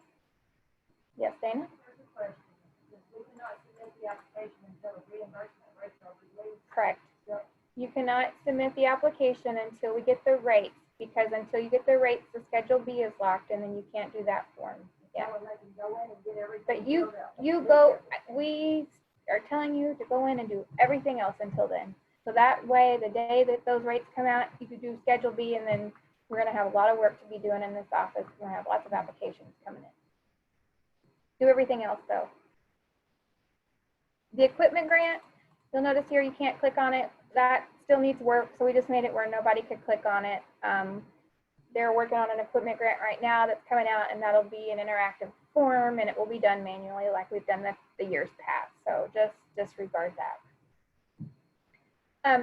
Yes, Dana? Here's a question. Since we cannot submit the application until the reimbursement rates are released. Correct. Yep. You cannot submit the application until we get the rates, because until you get the rates, the Schedule B is locked, and then you can't do that form. Yeah. So they can go in and get everything But you filled out. we are telling you to go in and do everything else until then. So that way, the day that those rates come out, you could do Schedule B, and then we're gonna have a lot of work to be doing in this office. We're gonna have lots of applications coming in. Do everything else though. The equipment grant, you'll notice here you can't click on it. That still needs work, so we just made it where nobody could click on it. They're working on an equipment grant right now that's coming out, and that'll be an interactive form, and it will be done manually like we've done the years past. So just disregard that.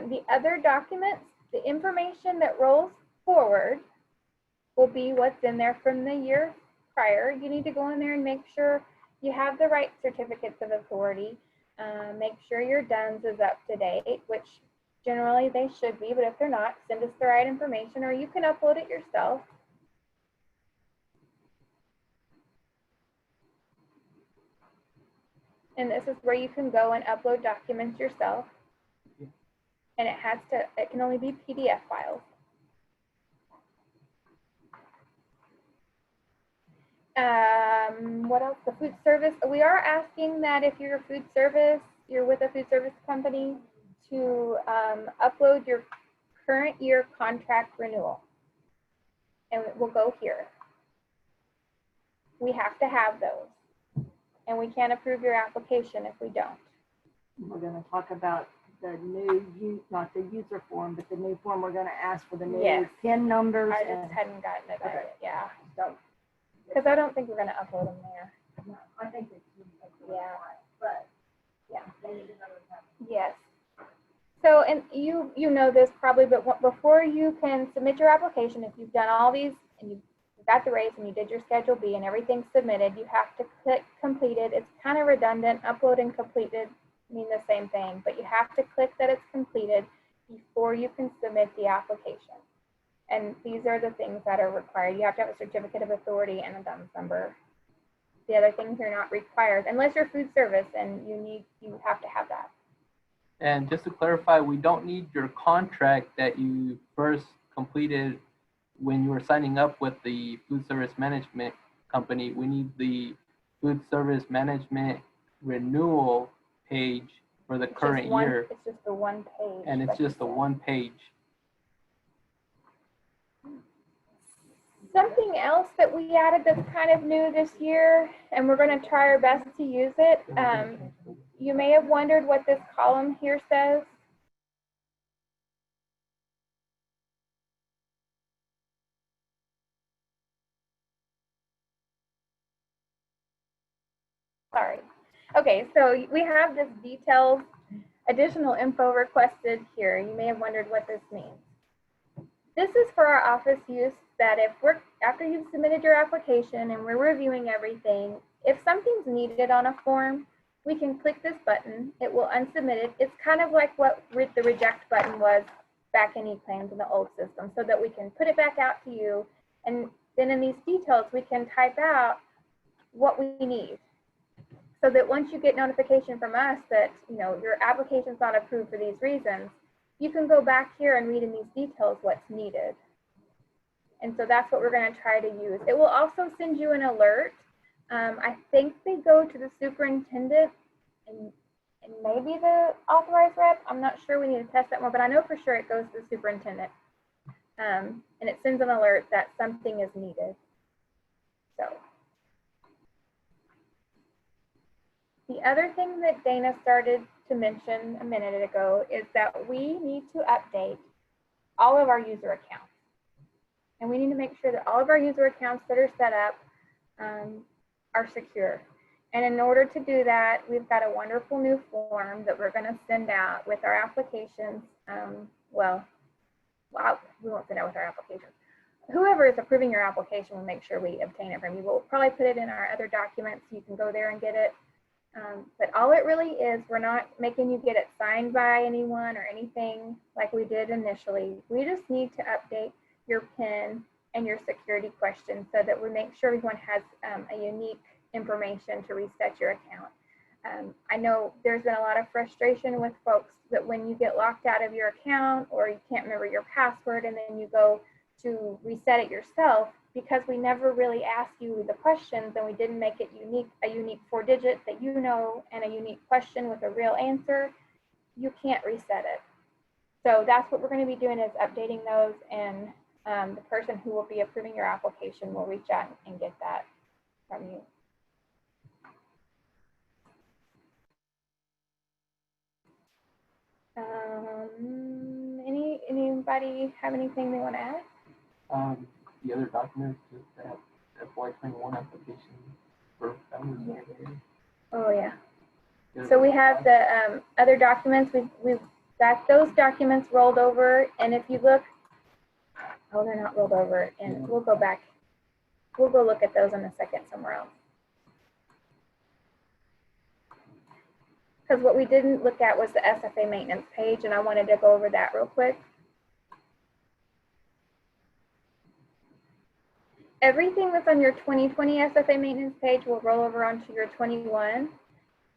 The other documents, the information that rolls forward will be what's in there from the year prior. You need to go in there and make sure you have the right certificates of authority. Make sure your DUNS is up to date, which generally they should be, but if they're not, send us the right information, or you can upload it yourself. And this is where you can go and upload documents yourself. And it can only be PDF files. What else? The food service. We are asking that if you're with a food service company, to upload your current year contract renewal. And it will go here. We have to have those. And we can't approve your application if we don't. We're gonna talk about the new, not the user form, but the new form. We're gonna ask for the new PIN numbers. I just hadn't gotten it yet. Yeah. So, because I don't think we're gonna upload them there. no, I think it's, Yeah. but Yeah. they need to know what's happening. Yes. So, and you know this probably, but before you can submit your application, if you've done all these and you've got the rates and you did your Schedule B and everything's submitted, you have to click completed. It's kind of redundant. Upload and completed mean the same thing, but you have to click that it's completed before you can submit the application. And these are the things that are required. You have to have a certificate of authority and a DUNS number. The other things are not required unless you're food service, and you have to have that. And just to clarify, we don't need your contract that you first completed when you were signing up with the food service management company. We need the food service management renewal page for the current year. It's just the one page. And it's just the one page. Something else that we added that's kind of new this year, and we're going to try our best to use it. You may have wondered what this column here says. Sorry. Okay, so we have this detailed additional info requested here. You may have wondered what this means. This is for our office use, that after you've submitted your application and we're reviewing everything, if something's needed on a form, we can click this button. It will unsubmit it. It's kind of like what the reject button was back in E-Claims in the old system, so that we can put it back out to you. And then in these details, we can type out what we need, so that once you get notification from us that your application's not approved for these reasons, you can go back here and read in these details what's needed. And so that's what we're going to try to use. It will also send you an alert. I think they go to the superintendent and maybe the authorized rep. I'm not sure. We need to test that more, but I know for sure it goes to the superintendent. And it sends an alert that something is needed. So the other thing that Dana started to mention a minute ago is that we need to update all of our user accounts. And we need to make sure that all of our user accounts that are set up are secure. And in order to do that, we've got a wonderful new form that we're going to send out with our applications. Well, we won't send out with our applications. Whoever is approving your application will make sure we obtain it from you. We'll probably put it in our other documents. You can go there and get it. But all it really is, we're not making you get it signed by anyone or anything like we did initially. We just need to update your PIN and your security questions so that we make sure everyone has a unique information to reset your account. I know there's been a lot of frustration with folks that when you get locked out of your account or you can't remember your password and then you go to reset it yourself, because we never really asked you the questions and we didn't make it unique, a unique 4-digit that you know and a unique question with a real answer, you can't reset it. So that's what we're going to be doing, is updating those, and the person who will be approving your application will reach out and get that from you. Anybody have anything they want to add? The other documents, just that FY21 application for families. Yeah. Oh yeah. So we have the other documents. We've got those documents rolled over, and if you look, oh, they're not rolled over, and we'll go back. We'll go look at those in a second somewhere else. Because what we didn't look at was the SFA maintenance page, and I wanted to go over that real quick. Everything that's on your 2020 SFA maintenance page will roll over onto your 21.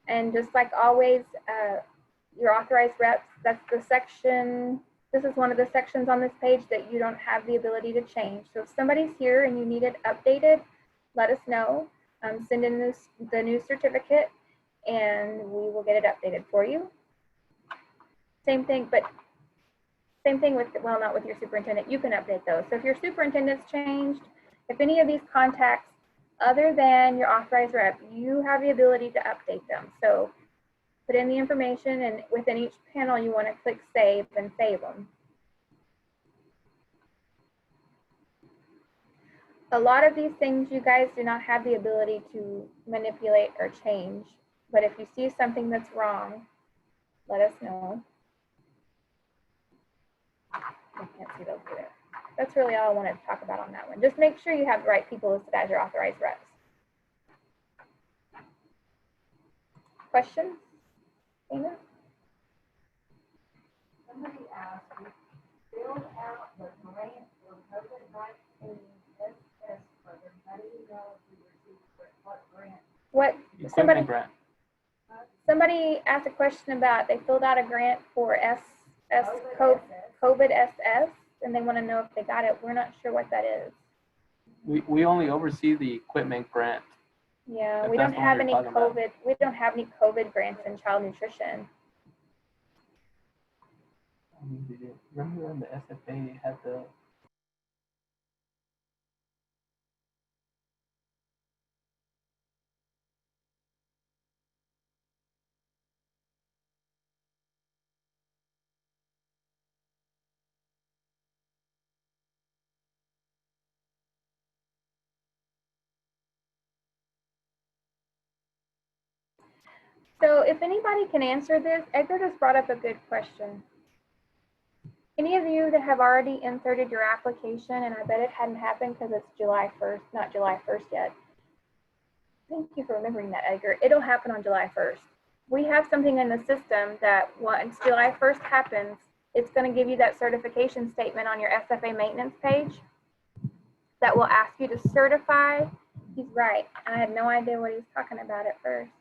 And just like always, your authorized reps, that's the section, this is one of the sections on this page that you don't have the ability to change. So if somebody's here and you need it updated, let us know. Send in the new certificate and we will get it updated for you. Same thing with, well, not with your superintendent, you can update those. So if your superintendent's changed, if any of these contacts other than your authorized rep, you have the ability to update them. So put in the information, and within each panel, you want to click save and save them. A lot of these things you guys do not have the ability to manipulate or change, but if you see something that's wrong, let us know. I can't see those either. That's really all I wanted to talk about on that one. Just make sure you have the right people listed as your authorized reps. Questions? Dana? Somebody asked, we filled out the grant for COVID-19 SS program. How do you know if you received what grant? What? Somebody asked a question about they filled out a grant for COVID SS, and they want to know if they got it. We're not sure what that is. We only oversee the equipment grant. Yeah, we don't have any COVID. We don't have any COVID grants in child nutrition. Remember when the SFA had the So if anybody can answer this, Edgar just brought up a good question. Any of you that have already inserted your application, and I bet it hadn't happened because it's July 1st, not July 1st yet. Thank you for remembering that, Edgar. It'll happen on July 1st. We have something in the system that once July 1st happens, it's going to give you that certification statement on your SFA maintenance page that will ask you to certify. He's right. I had no idea what he was talking about at first.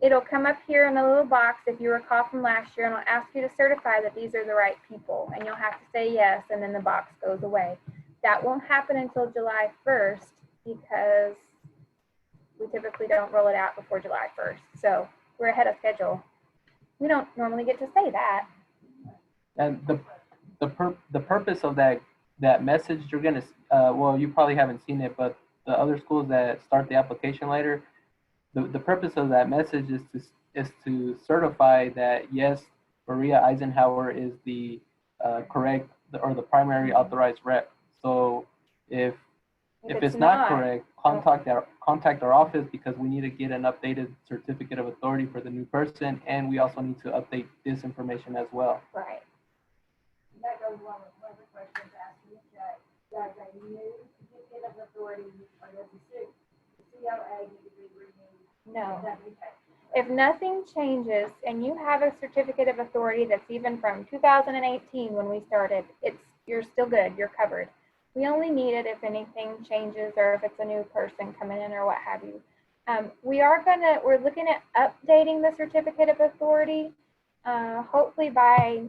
It'll come up here in a little box, if you recall from last year, and it'll ask you to certify that these are the right people, and you'll have to say yes, and then the box goes away. That won't happen until July 1st because we typically don't roll it out before July 1st. So we're ahead of schedule. We don't normally get to say that. And the purpose of that message, you're gonna well, you probably haven't seen it, but the other schools that start the application later, the purpose of that message is to certify that yes, Maria Eisenhower is the correct or the primary authorized rep. So if it's not correct, contact our office, because we need to get an updated certificate of authority for the new person, and we also need to update this information as well. Right. That goes along with one of the questions asked me, does a new certificate of authority or does the COA need to be renewed? No. If nothing changes and you have a certificate of authority that's even from 2018 when we started, you're still good, you're covered. We only need it if anything changes or if it's a new person coming in or what have you. We're looking at updating the certificate of authority. Hopefully by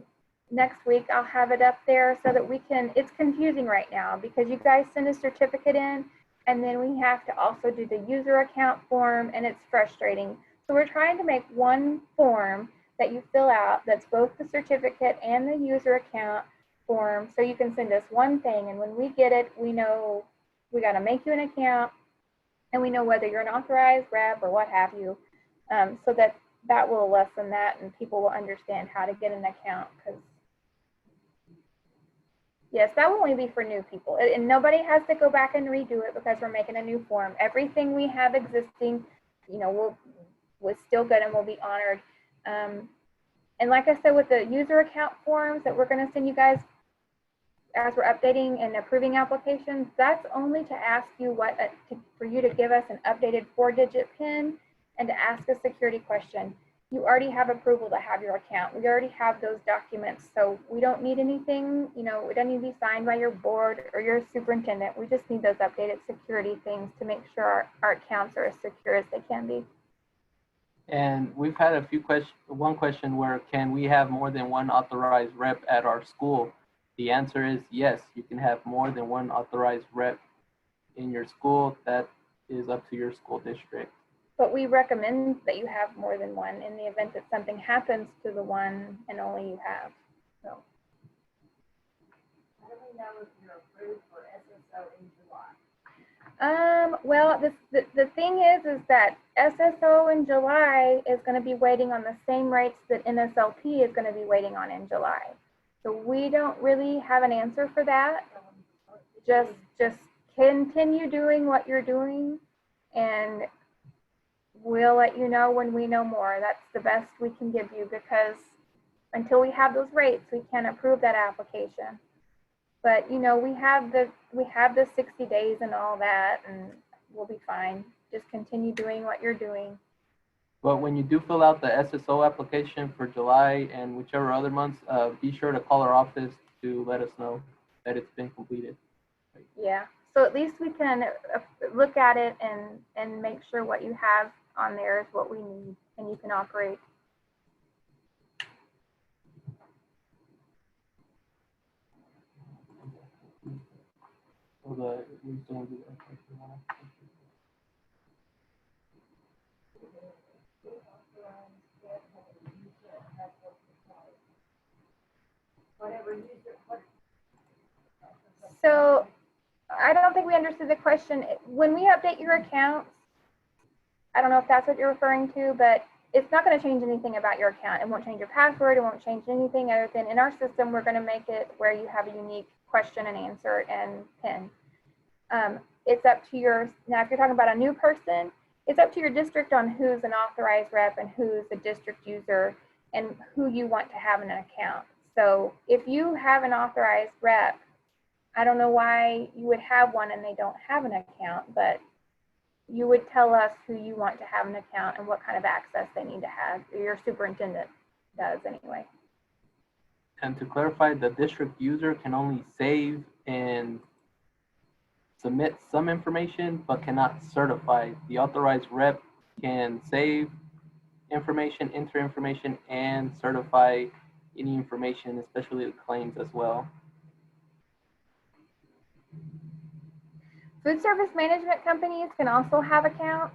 next week I'll have it up there so that it's confusing right now because you guys send a certificate in and then we have to also do the user account form and it's frustrating. So we're trying to make one form that you fill out that's both the certificate and the user account form so you can send us one thing, and when we get it, we know we got to make you an account and we know whether you're an authorized rep or what have you, so that will lessen that and people will understand how to get an account. Because yes, that will only be for new people and nobody has to go back and redo it because we're making a new form. Everything we have existing, was still good and will be honored. And like I said, with the user account forms that we're going to send you guys as we're updating and approving applications, that's only to ask you for you to give us an updated 4-digit PIN and to ask a security question. You already have approval to have your account. We already have those documents, so we don't need anything, it doesn't need to be signed by your board or your superintendent. We just need those updated security things to make sure our accounts are as secure as they can be. And we've had a few questions. One question where can we have more than one authorized rep at our school? The answer is yes, you can have more than one authorized rep in your school. That is up to your school district. But we recommend that you have more than one in the event that something happens to the one and only you have. So. How do we know if you're approved for SSO in July? Well, the thing is that SSO in July is going to be waiting on the same rates that NSLP is going to be waiting on in July. So we don't really have an answer for that. Just continue doing what you're doing and we'll let you know when we know more. That's the best we can give you because until we have those rates, we can't approve that application. But we have the 60 days and all that, and we'll be fine. Just continue doing what you're doing. But when you do fill out the SSO application for July and whichever other months, be sure to call our office to let us know that it's been completed. Yeah. So at least we can look at it and make sure what you have on there is what we need, and you can operate. So I don't think we understood the question. When we update your accounts, I don't know if that's what you're referring to, but it's not going to change anything about your account. It won't change your password. It won't change anything other than in our system, we're going to make it where you have a unique question and answer and PIN. It's up to now if you're talking about a new person, it's up to your district on who's an authorized rep and who's a district user and who you want to have in an account. So if you have an authorized rep, I don't know why you would have one and they don't have an account, but you would tell us who you want to have an account and what kind of access they need to have. Your superintendent does anyway. And to clarify, the district user can only save and submit some information, but cannot certify. The authorized rep can save information, enter information, and certify any information, especially the claims as well. Food service management companies can also have accounts.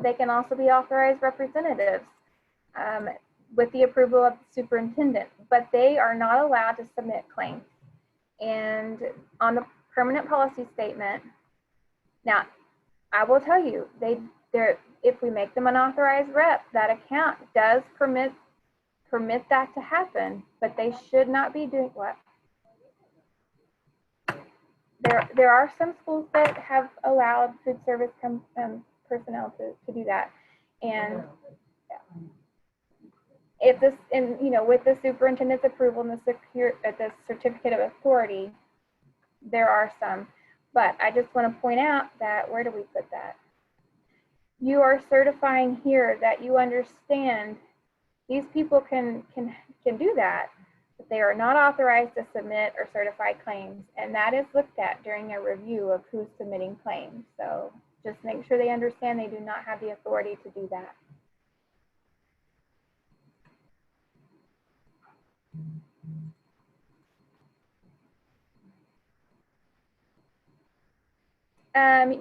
They can also be authorized representatives with the approval of the superintendent, but they are not allowed to submit claims. And on the permanent policy statement, now I will tell you, if we make them an authorized rep, that account does permit that to happen, but they should not be doing what? There are some schools that have allowed food service personnel to do that, and if this, and with the superintendent's approval and the certificate of authority, there are some. But I just want to point out that where do we put that? you are certifying here that you understand these people can do that, but they are not authorized to submit or certify claims, and that is looked at during a review of who's submitting claims. So just make sure they understand they do not have the authority to do that.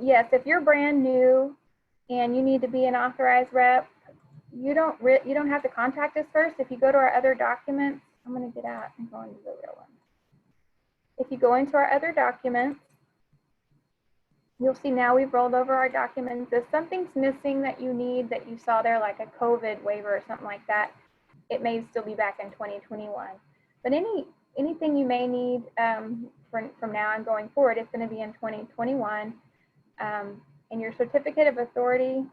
Yes, if you're brand new and you need to be an authorized rep, you don't have to contact us first. If you go to our other documents, I'm going to get out and go into the real one. If you go into our other documents, you'll see now we've rolled over our documents. If something's missing that you need, that you saw there, like a COVID waiver or something like that, it may still be back in 2021. But anything you may need from now on going forward, it's going to be in 2021. And your certificate of authority,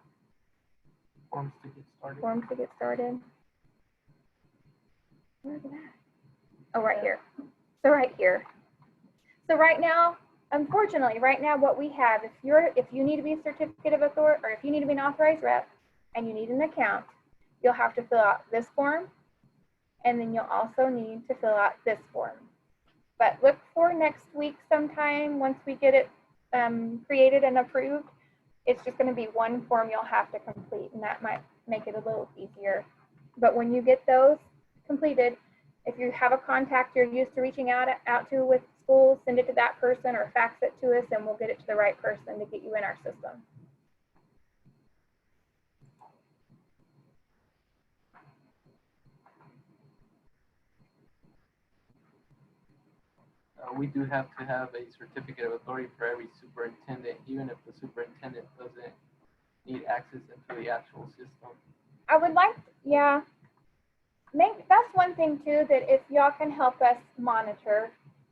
Forms to get started. Forms to get started. Where's it at? Oh, right here. So right here. So right now, unfortunately, right now what we have, if you need to be a certificate of authority, or if you need to be an authorized rep and you need an account, you'll have to fill out this form, and then you'll also need to fill out this form. But look for next week sometime, once we get it created and approved. It's just going to be one form you'll have to complete, and that might make it a little easier. But when you get those completed, if you have a contact you're used to reaching out to with schools, send it to that person or fax it to us, and we'll get it to the right person to get you in our system. We do have to have a certificate of authority for every superintendent, even if the superintendent doesn't need access into the actual system. I would like, yeah, that's one thing too, that if y'all can help us monitor,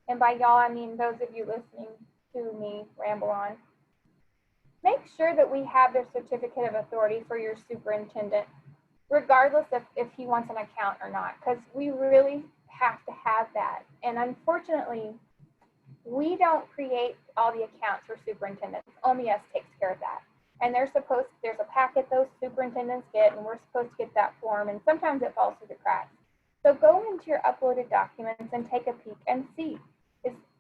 and by y'all I mean those of you listening to me ramble on, make sure that we have their certificate of authority for your superintendent, regardless if he wants an account or not, because we really have to have that. And unfortunately, we don't create all the accounts for superintendents. OMS takes care of that. And there's a packet those superintendents get, and we're supposed to get that form, and sometimes it falls through the cracks. So go into your uploaded documents and take a peek and see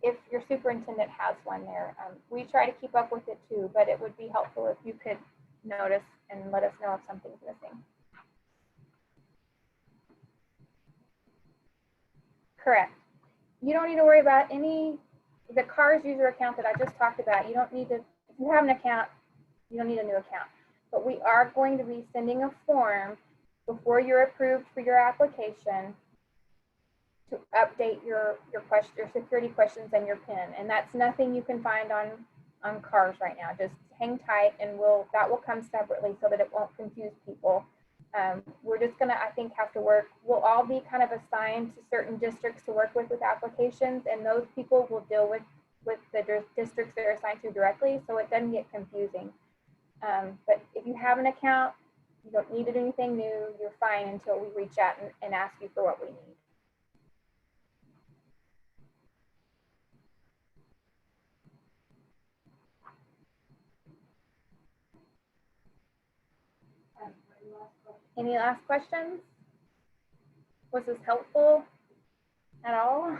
if your superintendent has one there. We try to keep up with it too, but it would be helpful if you could notice and let us know if something's missing. Correct. You don't need to worry about the CARS user account that I just talked about. You don't need to, if you have an account, you don't need a new account. But we are going to be sending a form before you're approved for your application to update your security questions and your PIN. And that's nothing you can find on CARS right now. Just hang tight, and that will come separately so that it won't confuse people. We're just gonna, I think, have to work. We'll all be kind of assigned to certain districts to work with applications, and those people will deal with the districts they're assigned to directly, so it doesn't get confusing. But if you have an account, you don't need to do anything new. You're fine until we reach out and ask you for what we need. Any last questions? Was this helpful at all?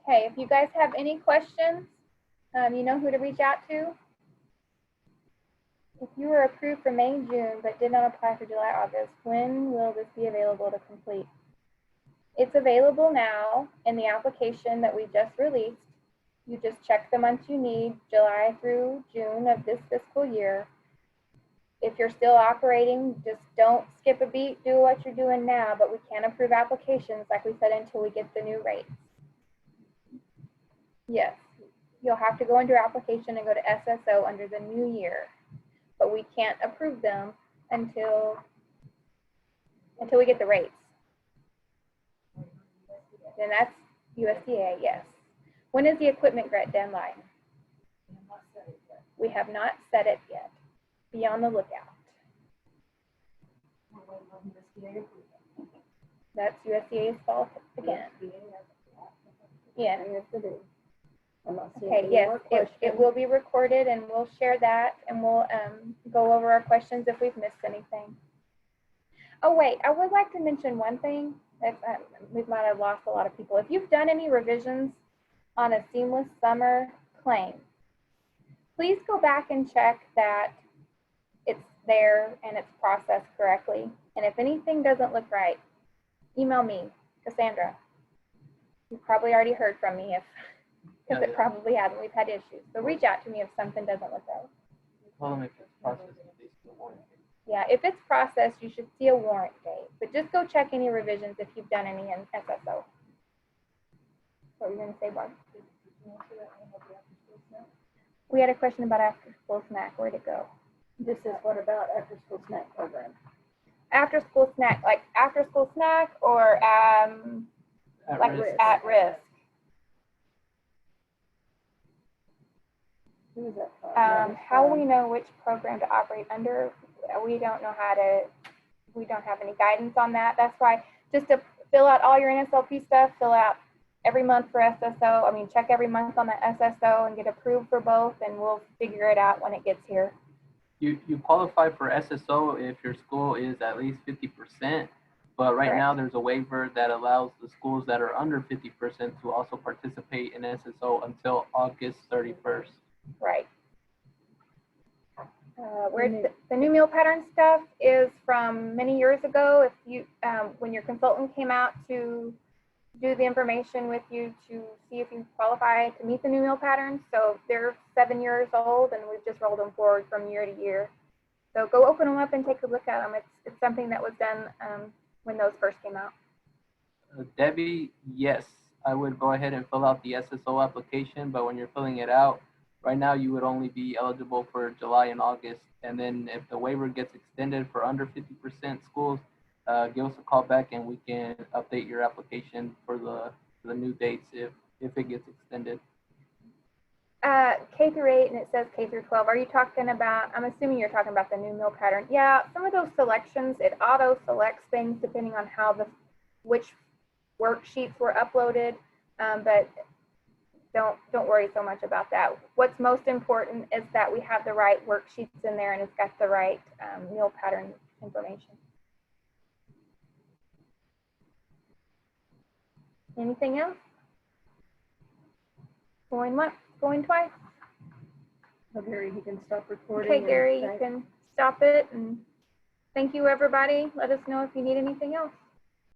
Okay, if you guys have any questions, you know who to reach out to. If you were approved for May, June, but did not apply for July, August, when will this be available to complete? It's available now in the application that we just released. You just check the months you need, July through June of this fiscal year. If you're still operating, just don't skip a beat, do what you're doing now, but we can't approve applications, like we said, until we get the new rates. Yes, you'll have to go into your application and go to SSO under the new year, but we can't approve them until we get the rates. And that's USDA, yes. When is the equipment grant deadline? We have not set it yet. Be on the lookout. That's USDA's fault again. Yeah. Okay, yes, it will be recorded and we'll share that and we'll go over our questions if we've missed anything. Oh wait, I would like to mention one thing that we might have lost a lot of people. If you've done any revisions on a seamless summer claim, please go back and check that it's there and it's processed correctly. And if anything doesn't look right, email me, Cassandra. You've probably already heard from me because it probably hasn't. We've had issues. So reach out to me if something doesn't look right. Tell them if it's processed, they still want it. Yeah, if it's processed, you should see a warrant date. But just go check any revisions if you've done any in SSO. What were you going to say, Barb? We had a question about after school snack. Where'd it go? This is what about after school snack program? After school snack, like after school snack or like risk. at risk. Who is that for? How we know which program to operate under, we don't know how to, we don't have any guidance on that. That's why just to fill out all your NSLP stuff, fill out every month for SSO. I mean, check every month on the SSO and get approved for both, and we'll figure it out when it gets here. You qualify for SSO if your school is at least 50%, but right now there's a waiver that allows the schools that are under 50% to also participate in SSO until August 31st. Right. Where the new meal pattern stuff is from many years ago. If you, when your consultant came out to do the information with you to see if you qualify to meet the new meal patterns. So they're 7 years old and we've just rolled them forward from year to year. So go open them up and take a look at them. It's something that was done when those first came out. Debbie, yes, I would go ahead and fill out the SSO application, but when you're filling it out, right now you would only be eligible for July and August. And then if the waiver gets extended for under 50% schools, give us a call back and we can update your application for the new dates if it gets extended. K through 8 and it says K through 12. Are you talking about, I'm assuming you're talking about the new meal pattern. Yeah, some of those selections, it auto selects things depending on how which worksheets were uploaded, but don't worry so much about that. What's most important is that we have the right worksheets in there and it's got the right meal pattern information. Anything else? Going once, going twice. Oh, Gary, he can stop recording. Okay, Gary, you can stop it. And thank you, everybody. Let us know if you need anything else.